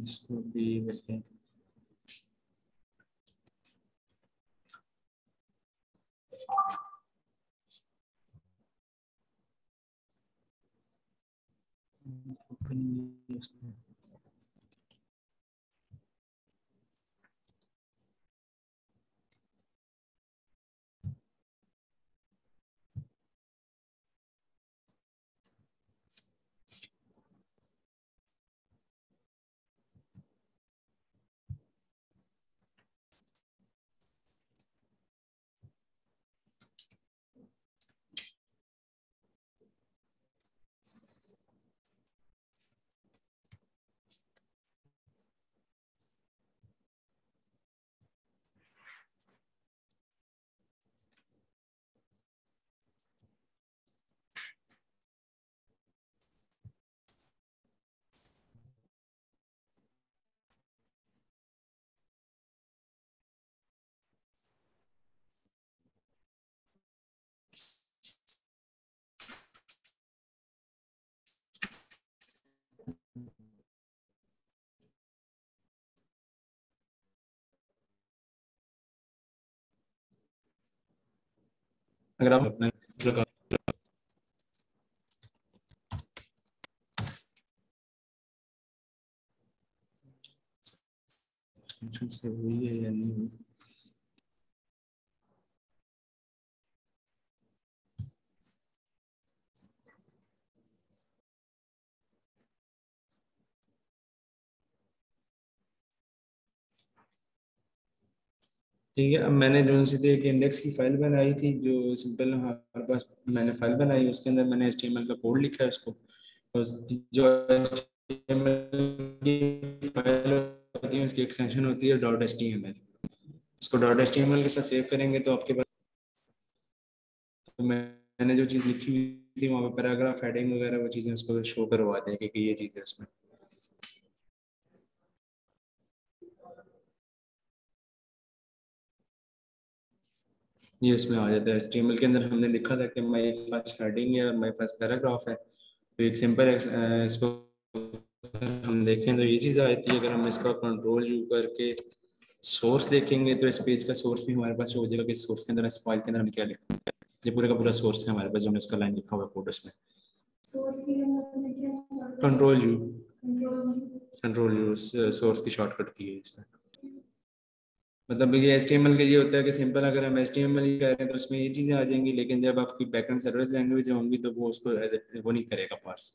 इसको भी करते हैं। अगर आप अपने से हुई है या नहीं हुई। ठीक है, अब मैंने जो सी एक इंडेक्स की फाइल बनाई थी, जो सिंपल हमारे पास मैंने फाइल बनाई, उसके अंदर मैंने HTML का कोड लिखा है उसको। जो HTML की फाइल होती है उसकी एक्सटेंशन होती है .html। उसको .html के साथ सेव करेंगे तो आपके पास, तो मैंने जो चीज़ लिखी हुई थी वहाँ पे पैराग्राफ हेडिंग वगैरह वो चीज़ें उसको शो करवा देंगे कि ये चीज़ है उसमें। ये इसमें आ जाता है। HTML के अंदर हमने लिखा था कि माई फर्स्ट हेडिंग है और माई फर्स्ट पैराग्राफ है। तो एक सिंपल इसको हम देखें तो ये चीज़ आती है। अगर हम इसका कंट्रोल यू करके सोर्स देखेंगे तो इस पेज का सोर्स भी हमारे पास हो जाएगा कि सोर्स के अंदर, इस फाइल के अंदर हमने क्या लिखा है। ये पूरे का पूरा सोर्स है हमारे पास, जो हमने उसका लाइन लिखा हुआ है कोड उसमें। सोर्स के लिए हमने क्या control you, control control you source की शॉर्टकट की है इसमें। मतलब ये HTML का ये होता है कि सिंपल अगर हम HTML ही कह रहे हैं तो उसमें ये चीजें आ जाएंगी, लेकिन जब आपकी बैकएंड सर्विस लैंग्वेज होंगी तो वो उसको वो नहीं करेगा पार्स।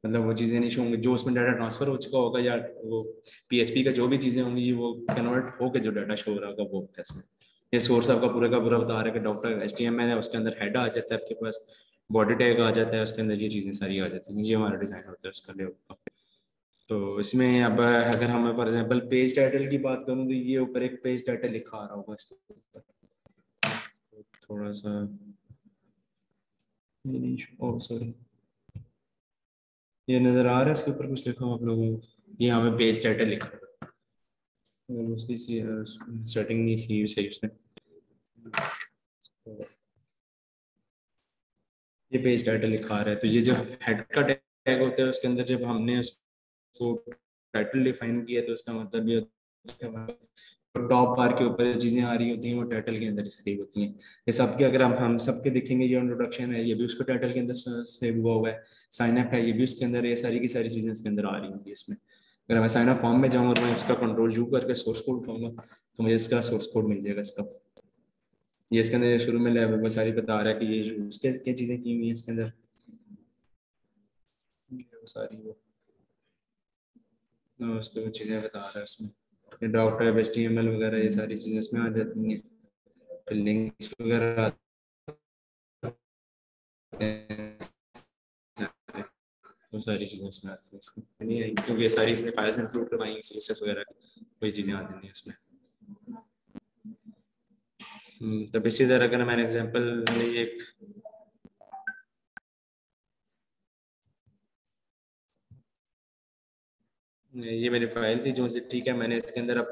मतलब वो चीजें नहीं होंगी जो उसमें डाटा ट्रांसफर हो चुका होगा, या वो PHP का जो भी चीजें होंगी वो कन्वर्ट होकर जो डाटा शो हो रहा होगा वो होता है इसमें। ये सोर्स आपका पूरा का पूरा बता रहा है कि डॉक्टर HTML है, उसके अंदर हेड आ जाता है आपके पास, बॉडी टैग आ जाता है उसके अंदर, ये चीजें सारी आ जाती हैं। ये हमारा डिजाइन होता है उसका लेआउट। तो इसमें अब अगर हम फॉर एग्जांपल पेज टाइटल की बात करूं तो ये ऊपर एक पेज टाइटल लिखा आ रहा होगा इसके ऊपर। तो थोड़ा सा, ओ सॉरी, ये नजर आ रहा है इसके ऊपर कुछ लिखा हुआ आप लोगों को? ये यहाँ पे पेज टाइटल लिखा है। और उसकी सेटिंग नहीं थी सही उसने। तो ये पेज टाइटल लिखा आ रहा है, तो ये जो हेड का टैग होता है उसके अंदर जब हमने उसको टाइटल डिफाइन किया तो उसका मतलब ये होता है कि टॉप बार के ऊपर जो चीजें आ रही होती हैं वो टाइटल के अंदर सेव होती हैं। ये सबके अगर हम सबके देखेंगे, ये इंट्रोडक्शन है ये भी उसको टाइटल के अंदर सेव हुआ हुआ है, साइन अप है ये भी उसके अंदर, ये सारी की सारी चीजें उसके अंदर आ रही होंगी इसमें। अगर मैं साइन अप फॉर्म में जाऊँ और मैं इसका कंट्रोल यू करके सोर्स कोड उठाऊंगा तो मुझे इसका सोर्स कोड मिल जाएगा इसका। ये इसके अंदर शुरू में लेवल वो सारी बता रहा है कि ये उसके क्या चीजें की हुई है इसके अंदर, ये वो सारी वो उसके वो चीजें बता रहा है इसमें। डॉक्टर HTML वगैरह ये सारी चीजें इसमें आ जाती हैं, फिर लिंक्स वगैरह आते हैं, वो सारी चीजें इसमें आती हैं इसमें नहीं आई क्योंकि ये सारी इसने फाइल्स इंक्लूड करवाई CSS वगैरह वही चीजें आती हैं इसमें। तब इसी तरह अगर मैंने एग्जांपल लिए एक ये मेरी फाइल थी जो से, ठीक है, मैंने इसके अंदर अब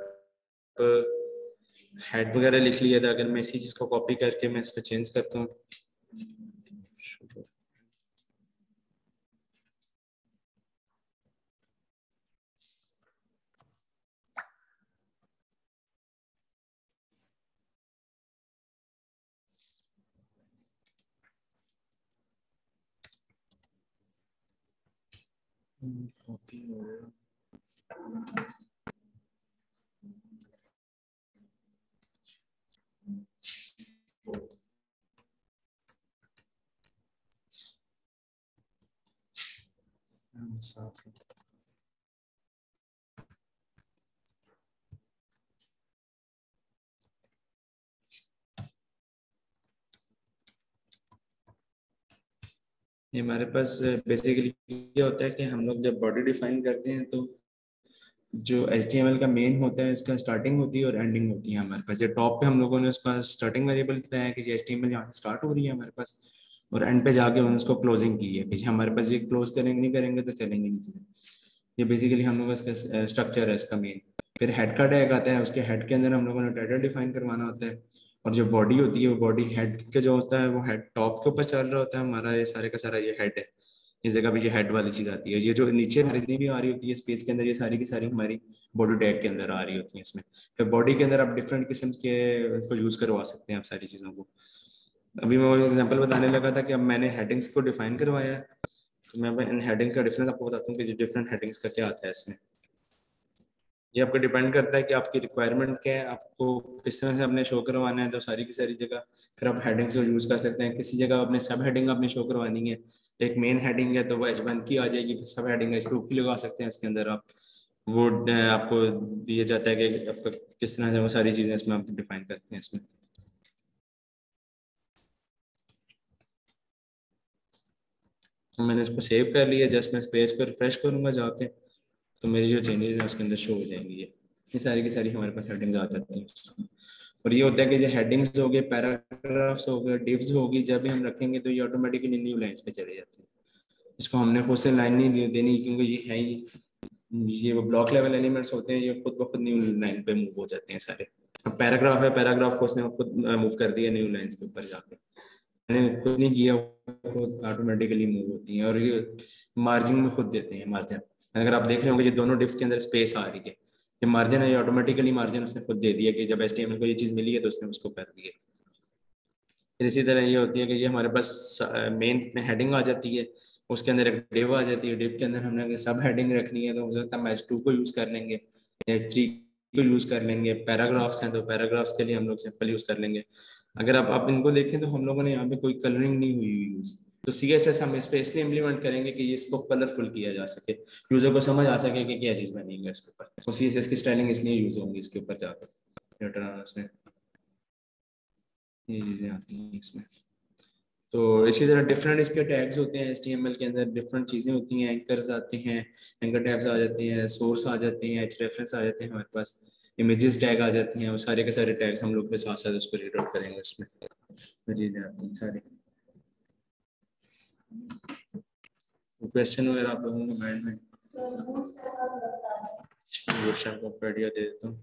हेड वगैरह लिख लिया था। अगर मैं इसी चीज को कॉपी करके मैं इसको चेंज करता हूँ, कॉपी हो गया। साफ है। ये हमारे पास बेसिकली ये होता है कि हम लोग जब बॉडी डिफाइन करते हैं तो जो HTML का मेन होता है इसका स्टार्टिंग होती है और एंडिंग होती है हमारे पास। ये टॉप पे हम लोगों ने उसका स्टार्टिंग वेरिएबल बताया है कि ये HTML यहाँ से स्टार्ट हो रही है हमारे पास, और एंड पे जाके उन्होंने उसको क्लोजिंग की है कि हमारे पास ये क्लोज करेंगे नहीं करेंगे तो चलेंगे नहीं चीजें। ये बेसिकली हम लोग का इसका स्ट्रक्चर है इसका मेन। फिर हेड का टैग आता है, उसके हेड के अंदर हम लोगों ने टाइटल डिफाइन करवाना होता है। और जो बॉडी होती है वो बॉडी हेड के जो होता है वो हेड टॉप के ऊपर चल रहा होता है हमारा, ये सारे का सारा ये हेड है। इस जगह पे ये हेड वाली चीज आती है। ये जो नीचे हमारी जितनी भी आ रही होती है स्पेस के अंदर, ये सारी की सारी हमारी बॉडी टैग के अंदर आ रही होती है इसमें। फिर बॉडी के अंदर आप डिफरेंट किस्म के इसको यूज करवा सकते हैं आप सारी चीजों को। अभी मैं वो एग्जांपल बताने लगा था कि अब मैंने हेडिंग्स को डिफाइन करवाया है, तो मैं अब इन हेडिंग्स का डिफरेंस आपको बताता हूँ कि जो डिफरेंट हेडिंग्स का क्या आता है इसमें। ये आपको डिपेंड करता है कि आपकी रिक्वायरमेंट क्या है, आपको किस तरह से अपने शो करवाना है, तो सारी की सारी जगह फिर आप हेडिंग्स को यूज कर सकते हैं। किसी जगह अपने सब हेडिंग अपने शो करवानी है, एक मेन हेडिंग है तो वो H1 की आ जाएगी, सब हेडिंग H2 की लगा सकते हैं उसके अंदर आप। वो आपको दिया जाता है कि आपको किस तरह से वो सारी चीजें इसमें आप डिफाइन करते हैं इसमें। तो मैंने इसको सेव कर लिया, जस्ट मैं इस पेज को रिफ्रेश करूंगा जाके, तो मेरी जो चेंजेस हैं उसके अंदर शो हो जाएंगी। ये सारी की सारी हमारे पास हेडिंग्स आ जाती हैं। और ये होता है कि जो हेडिंग्स हो गए, पैराग्राफ्स हो गए, डिव्स होगी, जब भी हम रखेंगे तो ये ऑटोमेटिकली न्यू लाइंस पे चले जाते हैं। इसको हमने खुद से लाइन नहीं देनी क्योंकि ये है ही, ये वो ब्लॉक लेवल एलिमेंट्स होते हैं, ये खुद ब खुद न्यू लाइन पे मूव हो जाते हैं सारे। अब पैराग्राफ है, पैराग्राफ को उसने खुद मूव कर दिया न्यू लाइंस के ऊपर जाके, मैंने खुद नहीं किया, खुद ऑटोमेटिकली मूव होती हैं। और ये मार्जिन में खुद देते हैं मार्जिन। अगर आप देख रहे होंगे ये दोनों डिप्स के अंदर स्पेस आ रही है, ये मार्जिन है, ये ऑटोमेटिकली मार्जिन उसने खुद दे दिया कि जब HTML को ये चीज मिली है तो उसने उसको कर दिया। फिर इसी तरह ये होती है कि ये हमारे पास मेन में हेडिंग आ जाती है, उसके अंदर एक डिव आ जाती है, डिव के अंदर हमने सब हेडिंग रखनी है तो हो सकता है हम H2 को यूज कर लेंगे, H3 को यूज कर लेंगे। पैराग्राफ्स हैं तो पैराग्राफ्स के लिए हम लोग सिंपल यूज कर लेंगे। अगर आप इनको देखें तो हम लोगों ने यहाँ पे कोई कलरिंग नहीं हुई हुई यूज, तो CSS हम इस पे इसलिए इम्प्लीमेंट करेंगे कि ये इसको कलरफुल किया जा सके, यूजर को समझ आ सके कि क्या चीज बनेगी इसके ऊपर। तो CSS की स्टाइलिंग इसलिए यूज होंगी इसके ऊपर जाकर, ये चीजें आती हैं इसमें। तो इसी तरह डिफरेंट इसके टैग्स होते हैं HTML के अंदर, डिफरेंट चीजें होती हैं, एंकर्स आते हैं, एंकर टैग्स आ जाते हैं, सोर्स आ जाते हैं, H रेफरेंस आ जाते हैं हमारे पास, इमेजेस टैग आ जाती हैं। वो सारे के सारे टैग्स हम लोग के साथ साथ उसको रीड आउट करेंगे उसमें, वो चीजें आती हैं सारी। क्वेश्चन वगैरह आप लोगों को माइंड में, सर बूस्ट कैसा लगता है? क्वेश्चन को आइडिया दे देता हूँ।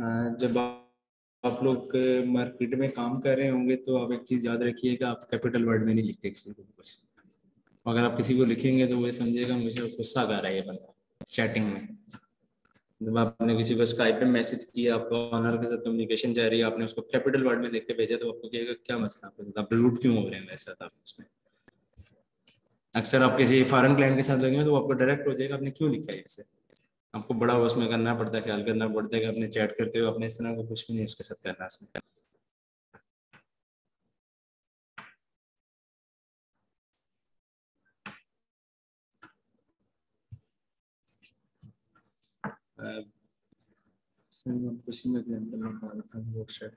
जब आप लोग मार्केट में काम कर रहे होंगे तो आप एक चीज याद रखिएगा, आप कैपिटल वर्ड में नहीं लिखते किसी को कुछ। अगर आप किसी को लिखेंगे तो वो समझेगा मुझे गुस्सा कर रहा है ये बंदा चैटिंग में। जब आपने किसी को स्काइप पे मैसेज किया, आपका ऑनर के साथ कम्युनिकेशन जा रही है, आपने उसको कैपिटल वर्ड में लिख के भेजा, तो आपको कहेगा क्या मसला, आप रूड क्यों हो रहे हैं मेरे साथ आप उसमें। अक्सर आप किसी फॉरेन क्लाइंट के साथ लगेंगे तो आपको डायरेक्ट हो जाएगा आपने क्यों लिखा है ऐसे। आपको बड़ा उसमें करना पड़ता है, ख्याल करना पड़ता है कि अपने चैट करते हुए अपने इस तरह का कुछ भी नहीं उसके साथ करना इसमें। कुछ में एग्जांपल बता रहा था वो शायद।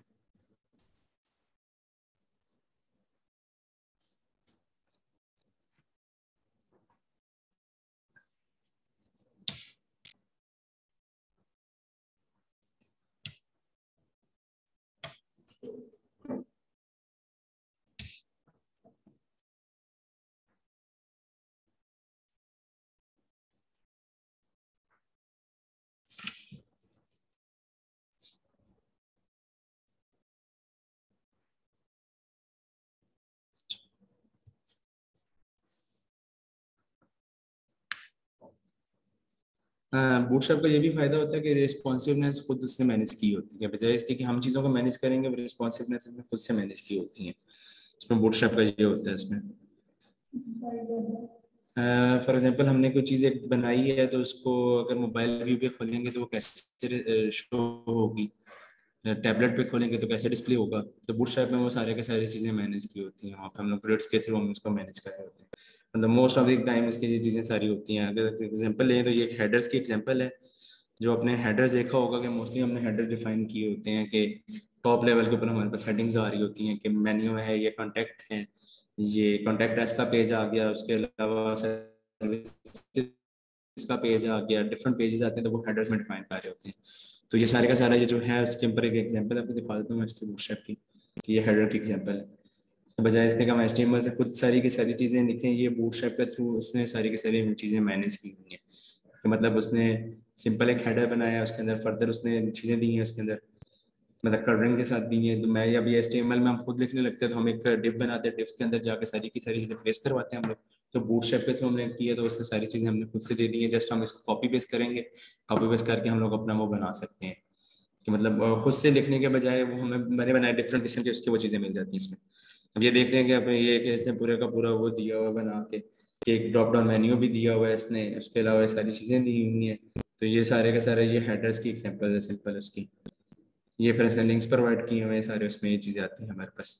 बूटस्ट्रैप का ये भी फायदा होता है कि रिस्पॉन्सिवनेस खुद उसने मैनेज की होती है, बजाय इसके कि हम चीज़ों को मैनेज करेंगे, रिस्पॉन्सिवनेस उसने खुद से मैनेज की होती है। इसमें बूटस्ट्रैप का ये होता है इसमें। फॉर एग्जांपल हमने कोई चीज़ एक बनाई है तो उसको अगर मोबाइल व्यू पे खोलेंगे तो वो कैसे शो होगी, टैबलेट पे खोलेंगे तो कैसे डिस्प्ले होगा। तो बूटस्ट्रैप में वो सारे के सारी चीज़ें मैनेज की होती हैं, वहाँ पे हम लोग ग्रिड्स के थ्रू हम उसको मैनेज कर रहे होते हैं। मतलब मोस्ट ऑफ द टाइम इसकी ये चीज़ें सारी होती हैं। अगर एग्जांपल लें तो ये हेडर्स की एग्जांपल है। जो अपने हेडर्स देखा होगा कि मोस्टली हमने हेडर डिफाइन किए होते हैं कि टॉप लेवल के ऊपर हमारे पास हेडिंग्स आ रही होती हैं कि मेन्यू है, ये कॉन्टैक्ट है, ये कॉन्टैक्ट अस का पेज आ गया, उसके अलावा इसका पेज आ गया, डिफरेंट पेजेस आते हैं तो वो हेडर्स में डिफाइन कर रहे होते हैं। तो ये सारे का सारा ये जो है उसके ऊपर एक एग्जांपल आपको दिखा देता हूँ मैं इसके बूटस्ट्रैप की, कि ये हेडर की एग्जांपल है। तो बजाय इसके कि हम HTML से खुद सारी की सारी चीज़ें लिखें, ये बूटस्ट्रैप के थ्रू उसने सारी की सारी चीज़ें मैनेज की हुई हैं। तो मतलब उसने सिंपल एक हेडर बनाया, उसके अंदर फर्दर उसने चीज़ें दी हैं उसके अंदर, मतलब कलरिंग के साथ दी है। तो मैं अभी HTML में हम खुद लिखने लगते हैं तो हम एक डिव बनाते हैं, डिव्स के अंदर जाके सारी की सारी चीज़ें पेस्ट करवाते हैं हम लोग। तो बूटस्ट्रैप के थ्रू हमने किया तो उससे सारी चीज़ें हमने खुद से दे दी है, जस्ट हम इसको कॉपी पेस्ट करेंगे, कॉपी पेस्ट करके हम लोग अपना वो बना सकते हैं। कि मतलब खुद से लिखने के बजाय वो हमें मैंने बनाए डिफरेंट किस्म के उसकी वो चीज़ें मिल जाती हैं इसमें। अब ये देख रहे हैं कि अब ये कि इसने पूरे का पूरा वो दिया हुआ बना के कि एक ड्रॉप डाउन मेन्यू भी दिया हुआ है इसने, उसके अलावा ये सारी चीज़ें दी हुई हैं। तो ये सारे का सारे ये हेडर्स की एग्जांपल है सिंपल उसकी। ये फिर ऐसे लिंक्स प्रोवाइड किए हुए हैं सारे, उसमें ये चीज़ें आती हैं हमारे पास।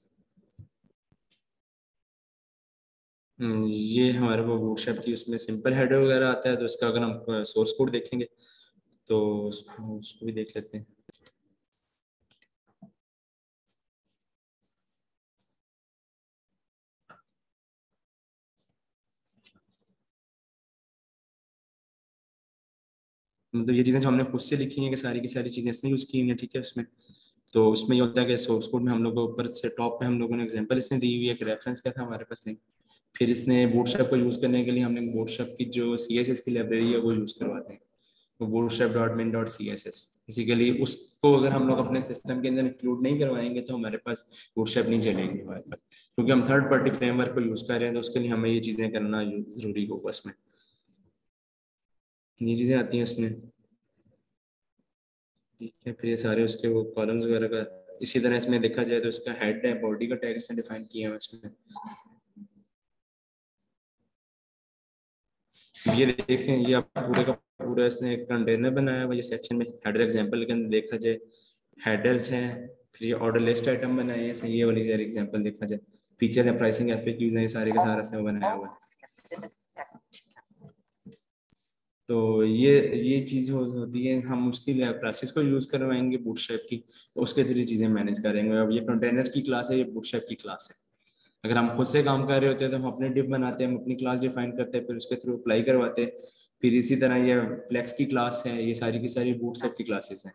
ये हमारे को बूटस्ट्रैप की उसमें सिंपल हेडर वगैरह आता है, तो उसका अगर हम सोर्स कोड देखेंगे तो उसको भी देख लेते हैं। मतलब ये चीज़ें जो हमने खुद से लिखी हैं कि सारी की सारी चीज़ें इसने यूज़ की हैं, ठीक है उसमें। तो उसमें ये होता है कि सोर्स कोड में हम लोग को ऊपर से टॉप पे हम लोगों ने एग्जांपल इसने दी हुई है, एक रेफरेंस क्या था हमारे पास नहीं। फिर इसने बूटस्ट्रैप को यूज़ करने के लिए हमने बूटस्ट्रैप की जो CSS की लाइब्रेरी है वो यूज़ करवाते हैं, तो bootstrap.min.css। बेसिकली उसको अगर हम लोग अपने सिस्टम के अंदर इंक्लूड नहीं करवाएंगे तो हमारे पास बूटस्ट्रैप नहीं चलेगी हमारे पास, क्योंकि हम थर्ड पार्टी फ्रेमवर्क को यूज़ कर रहे हैं तो उसके लिए हमें ये चीज़ें करना ज़रूरी होगा इसमें। ये चीज़ें आती हैं इसमें, ठीक है। फिर ये सारे उसके वो कॉलम्स वगैरह का इसी तरह इसमें देखा जाए तो इसका हेड है, बॉडी का टैग इसने डिफाइन किया है इसमें। ये देखें, ये आप पूरे का पूरा इसने एक कंटेनर बनाया हुआ, ये सेक्शन में हेडर एग्जांपल के अंदर देखा जाए हेडर्स हैं। फिर ये ऑर्डर लिस्ट आइटम बनाए हैं इसने, ये वाली एग्जांपल देखा जाए फीचर्स है, प्राइसिंग FAQs हैं, ये सारे के सारा इसने बनाया हुआ है। तो ये चीज होती है, हम उसकी क्लासेस को यूज करवाएंगे बूटस्ट्रैप की, तो उसके थ्रू चीजें मैनेज करेंगे। अब ये कंटेनर की क्लास है, ये बूटस्ट्रैप की क्लास है। अगर हम खुद से काम कर रहे होते हैं तो हम अपने डिव बनाते हैं, हम अपनी क्लास डिफाइन करते हैं, फिर उसके थ्रू अप्लाई करवाते हैं। फिर इसी तरह ये फ्लेक्स की क्लास है, ये सारी की सारी बूटस्ट्रैप की क्लासेस हैं।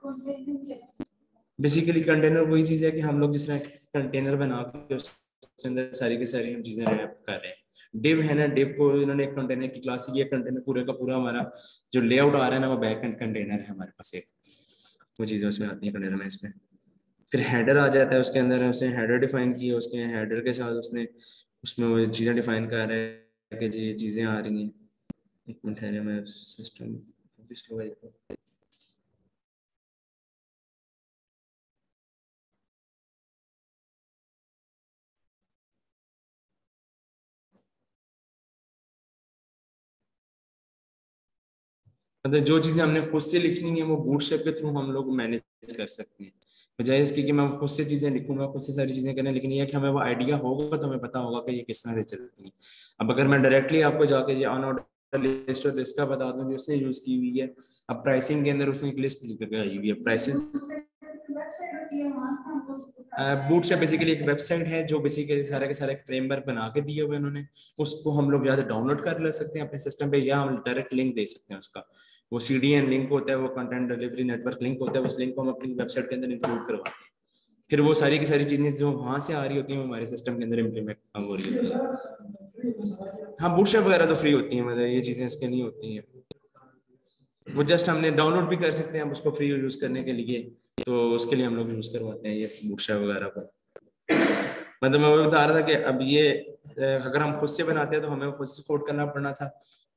बेसिकली कंटेनर वही चीज है कि हम लोग जिस तरह कंटेनर बना के उसके अंदर सारी की सारी हम चीजें रैप कर रहे हैं। डिव है ना, डिव को इन्होंने एक कंटेनर की क्लास, ये कंटेनर पूरे का पूरा हमारा जो लेआउट आ रहा है ना वो बैक एंड कंटेनर है हमारे पास एक। वो चीज़ें उसमें आती हैं कंटेनर मैनेज में। फिर हेडर आ जाता है, उसके अंदर उसने हेडर डिफाइन किया, उसके हेडर के साथ उसने उसमें वो चीज़ें डिफाइन कर रहा है कि जी ये चीज़ें आ रही हैं। एक मिनट है, मैं सिस्टम मतलब जो चीजें हमने खुद से लिखनी है वो बूटस्ट्रैप के थ्रू हम लोग मैनेज कर सकते हैं, बजाय इसके कि मैं खुद से चीजें लिखूंगा, खुद से सारी चीजें करने, लेकिन ये है कि हमें वो आइडिया होगा तो हमें पता होगा कि ये किस तरह से चलती है। अब अगर मैं डायरेक्टली आपको जाके जो अनऑर्डर लिस्ट और इसका बता दूं जो उसने यूज की हुई है, अब प्राइसिंग के अंदर उसने एक लिस्ट लिख के आई हुई है प्राइसेस। वेबसाइट होती है, वहां से हम लोग उठा बूटस्ट्रैप बेसिकली एक वेबसाइट है जो बेसिकली सारे के सारे फ्रेमवर्क बना के दिए हुए उन्होंने, उसको हम लोग ज्यादा डाउनलोड कर ले सकते हैं अपने सिस्टम पे, या हम डायरेक्ट लिंक दे सकते हैं उसका। वो CDN लिंक होता है, वो कंटेंट डिलीवरी नेटवर्क लिंक होता है, उस लिंक को हम अपनी वेबसाइट के अंदर इंक्लूड करवाते हैं। फिर वो सारी की सारी चीजें जो वहां से आ रही होती हैं वो हमारे सिस्टम के अंदर इम्प्लीमेंट हो रही होती है। हाँ बूटस्ट्रैप वगैरह तो फ्री होती है, मतलब ये चीजें इसके नहीं होती हैं। वो जस्ट हमने डाउनलोड भी कर सकते हैं हम उसको फ्री यूज करने के लिए, तो उसके लिए हम लोग यूज करवाते हैं ये बूटस्ट्रैप वगैरह को। मतलब मैं वो बता रहा था कि अब ये अगर हम खुद से बनाते हैं तो हमें खुद से कोड करना पड़ना था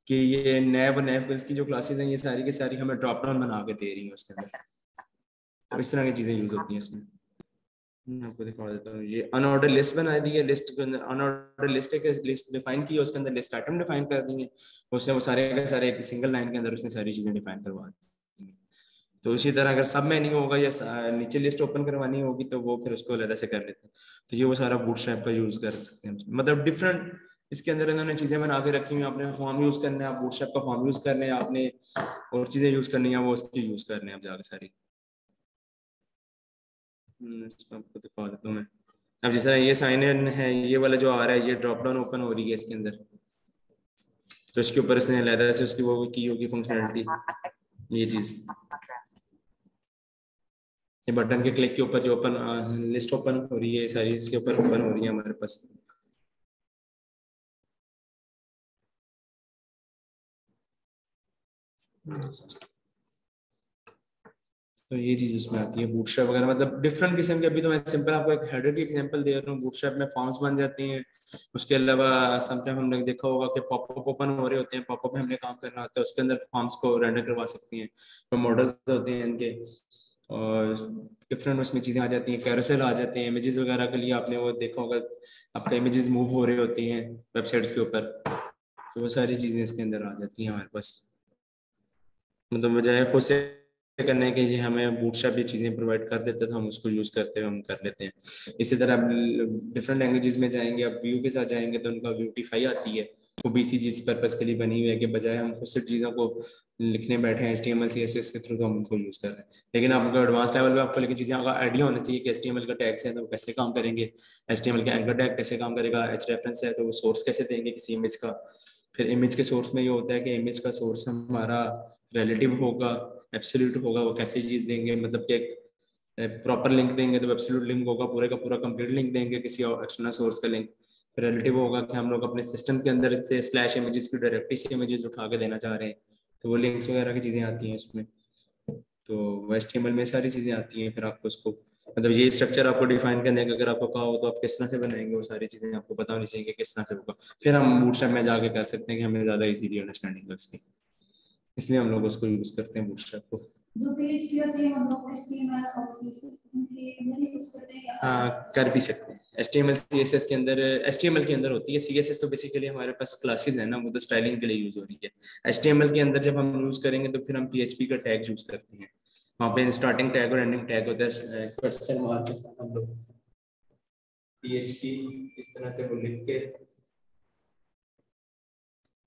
कि ये नैब और नैब की जो क्लासेस हैं ये सारी की सारी हमें ड्रॉप डाउन बना के दे रही है उसके अंदर, तो इस तरह की चीजें यूज होती हैं इसमें। मैं आपको दिखा देता हूँ, ये अनऑर्डर लिस्ट बना दी है, लिस्ट के अंदर अनऑर्डर लिस्ट एक लिस्ट डिफाइन की है, उसके अंदर लिस्ट आइटम डिफाइन कर दी है, उससे वो सारे के सारे एक सिंगल लाइन के अंदर उसने सारी चीजें डिफाइन करवा दी हैं। तो इसी तरह अगर सब में नहीं होगा या नीचे लिस्ट ओपन करवानी होगी तो वो फिर उसको अलग से कर लेते हैं। तो ये वो सारा बूटस्ट्रैप का यूज कर सकते हैं, मतलब डिफरेंट इसके अंदर इन्होंने चीजें बना के रखी हुई, आपने फॉर्म यूज करना है, आप बूटस्ट्रैप का फॉर्म यूज करने हैं आपने, और चीजें यूज करनी है वो उसकी यूज करने हैं आप जाके सारी। इसको आपको दिखा देता हूँ मैं। अब जिस तरह ये साइन इन है, ये वाला जो आ रहा है ये ड्रॉप डाउन ओपन हो रही है इसके अंदर, तो इसके ऊपर इसने अलग से उसकी वो की होगी फंक्शनैलिटी, ये चीज, ये बटन के क्लिक के ऊपर जो ओपन लिस्ट ओपन हो रही है सारी इसके ऊपर ओपन हो रही है हमारे पास। तो ये चीज उसमें आती है बूटस्ट्रैप वगैरह, मतलब डिफरेंट किस्म के। अभी तो मैं सिंपल आपको एक हेडर की एग्जांपल दे रहा हूँ, बूटस्ट्रैप में फॉर्म्स बन जाती हैं। उसके अलावा समटाइम हमने देखा होगा कि पॉपअप ओपन हो रहे होते हैं, पॉपअप में हमने काम करना होता है, उसके अंदर फॉर्म्स को रेंडर करवा सकती हैं, तो मॉडल्स होते हैं इनके, और डिफरेंट उसमें चीजें आ जाती हैं, कैरोसेल आ जाते हैं, इमेजेस वगैरह के लिए आपने वो देखा होगा, आपका इमेजेस मूव हो रहे होती हैं वेबसाइट्स के ऊपर, तो वो सारी चीजें इसके अंदर आ जाती हैं हमारे पास। मतलब बजाय खुद से करने के लिए हमें बूटस्ट्रैप ये चीजें प्रोवाइड कर देते तो हम उसको यूज करते हुए हम कर लेते हैं। इसी तरह अब डिफरेंट लैंग्वेजेस में जाएंगे, अब व्यू के साथ जाएंगे तो उनका ब्यूटीफाई आती है, वो BCG पर्पज के लिए बनी हुई है कि बजाय हम खुद से चीज़ों को लिखने बैठे हैं HTML CSS के थ्रू तो हम उनको यूज कर रहे हैं। लेकिन आपको एडवांस लेवल पे आपको लेकिन चीज़ें का आइडिया होना चाहिए कि HTML का टैग्स है तो वो कैसे काम करेंगे, HTML का एंकर टैग कैसे काम करेगा, H रेफरेंस है तो वो सोर्स कैसे देंगे किसी इमेज का। फिर इमेज के सोर्स में ये होता है कि इमेज का सोर्स हमारा रिलेटिव होगा, एब्सोल्यूट होगा, वो कैसे चीज देंगे, मतलब कि प्रॉपर लिंक देंगे तो एब्सोल्यूट लिंक होगा, पूरे का पूरा कंप्लीट लिंक देंगे किसी और एक्सटर्नल सोर्स का लिंक। फिर रिलेटिव होगा कि हम लोग अपने सिस्टम के अंदर से स्लैश इमेजेस की डायरेक्टली से इमेजेस उठा के देना चाह रहे हैं, तो वो लिंक्स वगैरह की चीजें आती हैं उसमें। तो वो HTML में सारी चीजें आती हैं, फिर आपको उसको मतलब ये स्ट्रक्चर आपको डिफाइन करने का अगर आपको कहा हो तो आप किस तरह से बनाएंगे, वो सारी चीजें आपको पता होनी चाहिए कि किस तरह से होगा, फिर हम बूटस्ट्रैप में जाके कर सकते हैं कि हमें ज्यादा इजीली अंडरस्टैंडिंग है उसकी, इसलिए हम लोग उसको यूज करते हैं बूटस्ट्रैप को। जो पेज की होती है हम लोग HTML और CSS के अंदर ही यूज करते हैं या हाँ कर भी सकते हैं, HTML CSS के अंदर, HTML के अंदर होती है, CSS तो बेसिकली हमारे पास क्लासेस है ना, वो तो स्टाइलिंग के लिए यूज हो रही है। HTML के अंदर जब हम यूज करेंगे तो फिर हम PHP का टैग यूज करते हैं, वहाँ पे स्टार्टिंग टैग और एंडिंग टैग होता है, क्वेश्चन मार्क के साथ हम लोग PHP इस तरह से वो लिख के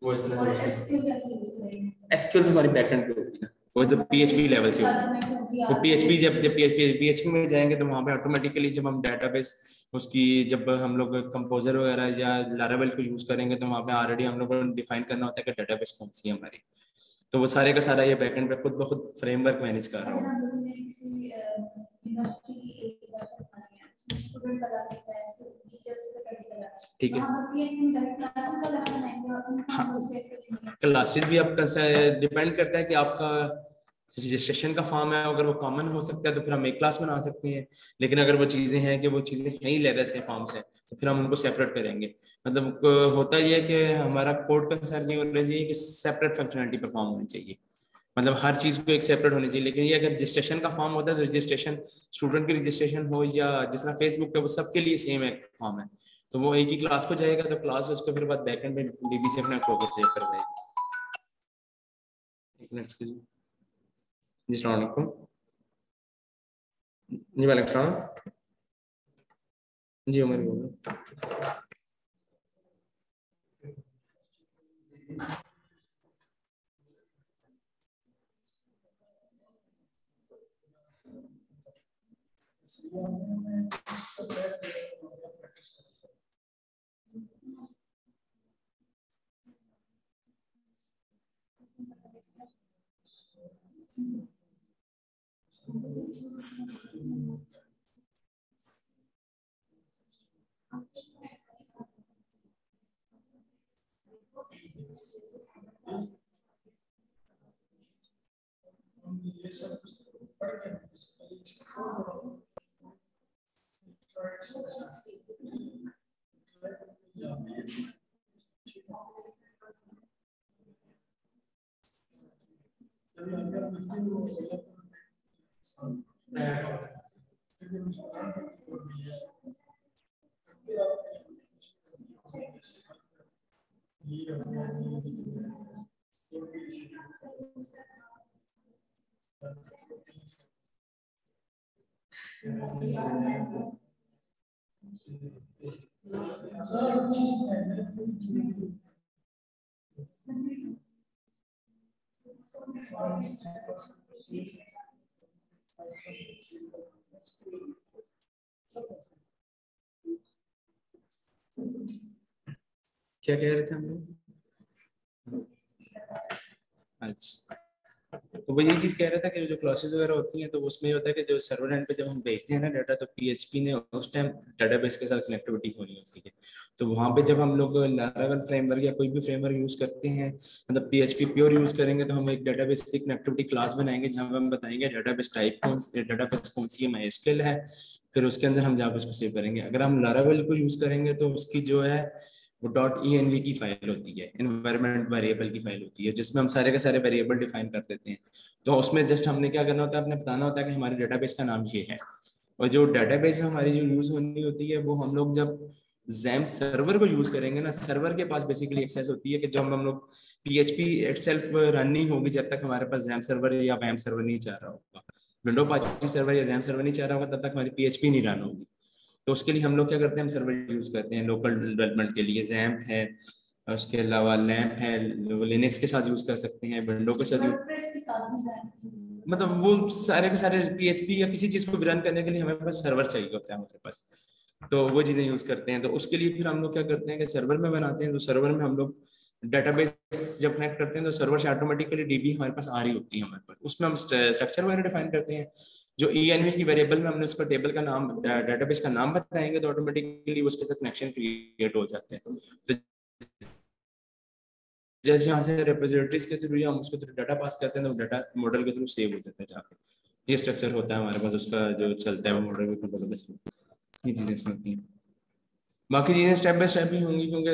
वो इस तरह और से SQL कैसे यूज करेंगे? SQL हमारी बैकएंड पे होती है, वो तो PHP लेवल से होती है। वो PHP जब जब PHP में जाएंगे तो वहाँ पे ऑटोमेटिकली जब हम डेटाबेस उसकी जब हम लोग कंपोजर वगैरह या लारावेल को यूज करेंगे तो वहाँ पे ऑलरेडी हम लोग को डिफाइन करना होता है कि डेटाबेस कौन सी है हमारी, तो वो सारे का सारा ये बैकएंड पे खुद ब खुद फ्रेमवर्क मैनेज कर रहा अगर हूँ। हम लोगों ने किसी यूनिवर्सिटी की एक वेबसाइट बनानी है, उसमें स्टूडेंट का डाटा है, टीचर्स का डाटा है, ठीक है, वहां पर PHP में क्लासेस का डाटा बनाएंगे और उनको हम लोग सेव करेंगे। क्लासेस भी आपका डिपेंड करता है कि आपका रजिस्ट्रेशन का फॉर्म है, अगर वो कॉमन हो सकता है तो फिर हम एक क्लास बना सकते हैं, लेकिन अगर वो चीज़ें हैं कि वो चीज़ें है ही लेदर से फॉर्म से, तो फिर हम उनको सेपरेट करेंगे। मतलब होता ये है कि हमारा कोड कंसर्न ये होना चाहिए कि सेपरेट फंक्शनलिटी परफॉर्म होनी चाहिए, मतलब हर चीज़ को एक सेपरेट होनी चाहिए। लेकिन ये अगर रजिस्ट्रेशन का फॉर्म होता है तो रजिस्ट्रेशन स्टूडेंट की रजिस्ट्रेशन हो या जिस तरह फेसबुक पे, वो सबके लिए सेम एक फॉर्म है, तो वो एक ही क्लास को जाएगा, तो क्लास उसको फिर बाद बैकएंड में डीबी से अपना कोड सेव करवाएगी। एक मिनट के लिए जी, अस्सलाम वालेकुम। जी वालेकुम सलाम। जी उमर बोल रहा हूँ। क्या कह रहे थे हम लोग? अच्छा, तो वो यही चीज कह रहा था कि जो क्लासेस वगैरह होती हैं तो उसमें ये होता है कि जो सर्वर एंड पे जब हम भेजते हैं ना डाटा, तो पीएचपी ने उस टाइम डाटाबेस के साथ कनेक्टिविटी होनी होती है। तो वहाँ पे जब हम लोग लारावेल फ्रेमवर्क या कोई भी फ्रेमवर्क यूज करते हैं, मतलब पीएचपी प्योर यूज करेंगे, तो हम एक डाटाबेस की कनेक्टिविटी क्लास बनाएंगे जहाँ पे हम बताएंगे डाटाबेस टाइप डाटाबेस कौन सी है, माइस्क्ल है, फिर उसके अंदर हम जाकर उसको सेव करेंगे। अगर हम लारावेल को यूज करेंगे तो उसकी जो है वो .env की फाइल होती है, एनवायरमेंट वेरिएबल की फाइल होती है, जिसमें हम सारे के सारे वेरिएबल डिफाइन कर देते हैं। तो उसमें जस्ट हमने क्या करना होता है, अपने बताना होता है कि हमारे डेटाबेस का नाम ये है, और जो डेटाबेस हमारी जो यूज होनी होती है वो हम लोग जब जैम सर्वर को यूज करेंगे ना, सर्वर के पास बेसिकली एक्सेस होती है कि जब हम लोग पीएचपी इटसेल्फ रन नहीं होगी जब तक हमारे पास जैम सर्वर या वैम सर्वर नहीं चाह रहा होगा, विंडो अपाचे सर्वर या जैम सर्वर नहीं चाह रहा होगा, तब तक हमारी पीएचपी नहीं रन होगी। तो उसके लिए हम लोग क्या करते हैं, हम सर्वर यूज करते हैं लोकल डेवलपमेंट के लिए, जैम्प है, और उसके अलावा लैम्प है, लिनक्स के साथ यूज कर सकते हैं, विंडो के साथ वर्डप्रेस के साथ भी जाएंगे। मतलब वो सारे के सारे पीएचपी या किसी चीज को रन करने के लिए हमारे पास सर्वर चाहिए होता है हमारे पास, तो वो चीजें यूज करते हैं। तो उसके लिए फिर हम लोग क्या करते हैं कि सर्वर में बनाते हैं, तो सर्वर में हम लोग डेटाबेस जब कनेक्ट करते हैं तो सर्वर से ऑटोमेटिकली डीबी हमारे पास आ रही होती है हमारे पास, उसमें हम स्ट्रक्चर वगैरह डिफाइन करते हैं। जो env की वेरिएबल में हमने उसका टेबल का नाम, डेटाबेस का नाम बताएंगे, तो ऑटोमेटिकली उसके साथ कनेक्शन क्रिएट हो जाते हैं। तो जैसे यहाँ से रिप्रेजेंटेटिव्स के थ्रू हम उसके थ्रू डाटा पास करते हैं, तो डाटा मॉडल के थ्रू सेव हो जाता है जाके। ये स्ट्रक्चर होता है हमारे पास, उसका जो चलता है वो मॉडल के कंट्रोल के थ्रू, ये चीजें इसमें होती हैं। बाकी चीजें स्टेप बाय स्टेप ही होंगी, क्योंकि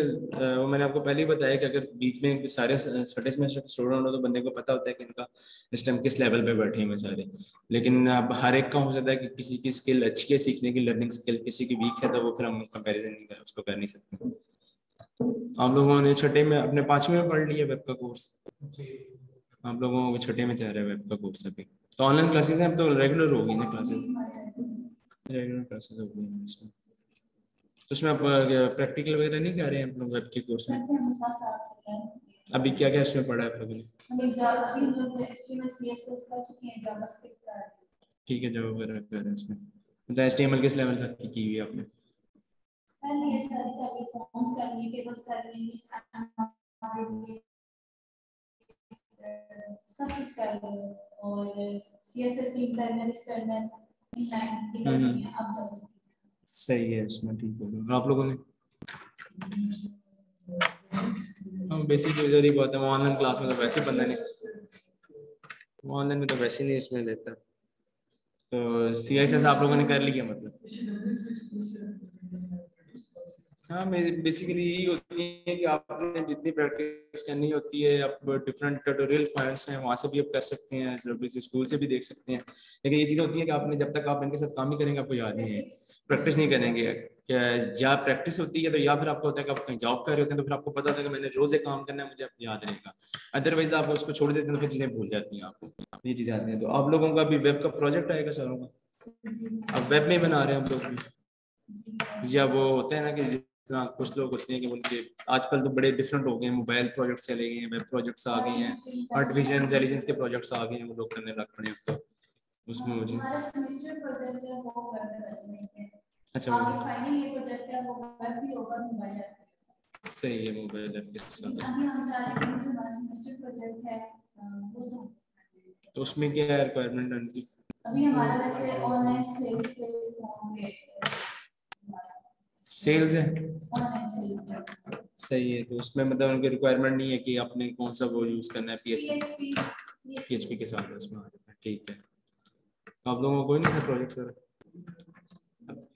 वो मैंने आपको पहले ही बताया कि अगर बीच में सारे छठे सेमेस्टर के स्टूडेंट हो तो बंदे को पता होता है कि इनका इस टाइम किस लेवल पे बैठे हैं सारे। लेकिन अब हर एक का हो सकता है कि किसी की स्किल अच्छी है सीखने की, लर्निंग स्किल, किसी की वीक है, तो वो फिर हम कंपेरिजन नहीं कर उसको कर नहीं सकते। आप लोगों ने छठे में अपने पांचवें में पढ़ लिया वेब का कोर्स, आप लोगों को छठे में चाह रहे हैं वेब का कोर्स अभी, तो ऑनलाइन क्लासेस हैं अब, तो रेगुलर होगी ना क्लासेस, रेगुलर क्लासेस होगी इसमें। तो उसमें आप प्रैक्टिकल वगैरह नहीं कर रहे हैं आप लोग वेब के कोर्स में? अभी क्या क्या इसमें पढ़ा है आप लोगों ने? ठीक है, जवाब वगैरह कर रहे हैं इसमें, मतलब HTML किस लेवल तक की हुई है आपने? ये सारी करनी, फॉर्म्स करनी, टेबल्स करनी, सब कुछ कर लो, और CSS की इंटरनल एक्सटर्नल इनलाइन की करनी है अब जब सही है, इसमें ठीक है। आप लोगों ने हम बेसिक यूजर ही बहुत है, ऑनलाइन क्लास में तो वैसे बंदा नहीं ऑनलाइन में तो वैसे ही नहीं इसमें लेता। तो CSS आप लोगों ने कर लिया मतलब? हाँ, मेरी बेसिकली यही होती है कि आपने जितनी प्रैक्टिस करनी होती है, आप डिफरेंट ट्यूटोरियल फाइल्स हैं वहाँ से भी आप कर सकते हैं, स्कूल से भी देख सकते हैं। लेकिन ये चीज़ होती है कि आपने जब तक आप इनके साथ काम नहीं करेंगे आपको याद नहीं है, प्रैक्टिस नहीं करेंगे। क्या या प्रैक्टिस होती है तो, या फिर आपको होता है कि आप कहीं जॉब कर रहे होते हैं तो फिर आपको पता होता है कि मैंने रोज एक काम करना है, मुझे आपको याद रहेगा। अदरवाइज आप उसको छोड़ देते हैं तो फिर चीज़ें भूल जाती हैं आपको, ये चीज़ें आती हैं। तो आप लोगों का भी वेब का प्रोजेक्ट आएगा सारों का, अब वेब में ही बना रहे हैं हम लोग भी। या वो होते हैं ना कि जितना कुछ लोग होते हैं कि उनके आजकल तो बड़े डिफरेंट हो गए हैं, मोबाइल प्रोजेक्ट्स चले गए हैं, वेब प्रोजेक्ट्स आ गए हैं, आर्टिफिशियल इंटेलिजेंस के प्रोजेक्ट्स आ गए हैं, वो लोग करने लग पड़े हैं। तो उसमें मुझे हमारा सेमेस्टर प्रोजेक्ट है वो वेब डेवलपमेंट है। अच्छा, आगे फाइनल ईयर प्रोजेक्ट है वो वेब भी होगा, मोबाइल ऐप। सही है, मोबाइल ऐप के साथ। अभी हम चाह रहे हैं कि जो हमारा सेमेस्टर प्रोजेक्ट है वो तो उसमें क्या है रिक्वायरमेंट उनकी? अभी हमारा वैसे ऑनलाइन सेल्स के फॉर्म है, सेल्स है, ऑनलाइन सेल्स सही है। तो उसमें मतलब उनकी रिक्वायरमेंट नहीं है कि आपने कौन सा वो यूज करना है, पीएचपी PHP के साथ उसमें आ जाता है, ठीक है। तो आप लोगों को कोई नहीं था प्रोजेक्ट वगैरह?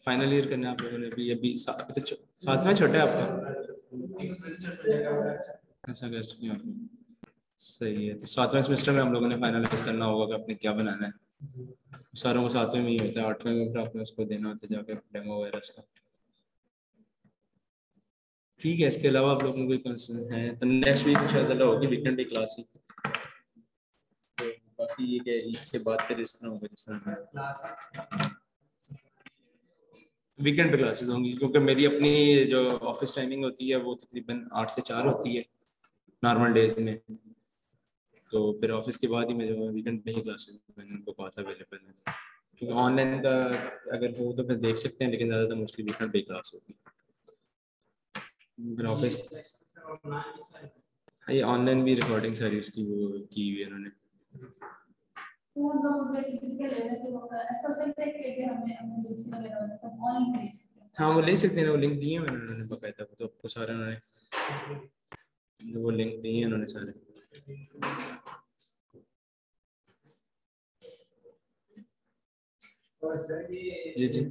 फाइनल ईयर करना है आप लोगों ने अभी? अभी तो साथ में छोटा है आपका, ऐसा कर चुके हैं आप लोग। सही है। तो 7वें सेमेस्टर में हम लोगों ने फाइनलाइज करना होगा कि आपने क्या बनाना है। सारों को 7वें में ही होता है, 8वें में फिर आपने उसको देना होता है जाके डेमो वगैरह उसका। ठीक है, इसके अलावा आप लोगों को कोई कंसर्न है तो नेक्स्ट वीक शायद होगी वीकेंड की क्लास ही। तो बाकी ये क्या ईद के बाद फिर इस तरह होगा जिस तरह वीकेंड पे क्लासेस होंगी, क्योंकि मेरी अपनी जो ऑफिस टाइमिंग होती है वो तकरीबन 8 से 4 होती है नॉर्मल डेज में। तो फिर ऑफिस के बाद ही मैं जो वीकेंड पे ही क्लासेस मैंने उनको कहा था अवेलेबल है, क्योंकि ऑनलाइन का अगर हो तो फिर देख सकते हैं, लेकिन ज़्यादातर मोस्टली वीकेंड पे क्लास होगी। फिर ऑफिस, ये ऑनलाइन भी रिकॉर्डिंग सारी उसकी वो की हुई है उन्होंने। तो हम लोग बेसिकली ले रहे थे, तो ऐसा हो सकता है कि अगर हमें इमरजेंसी वगैरह हो तो ऑनलाइन भेज सकते हैं। हाँ, वो ले सकते हैं, वो लिंक दिए हैं उन्होंने बकायदा, तो आपको सारे उन्होंने वो लिंक दिए हैं उन्होंने सारे। जी जी।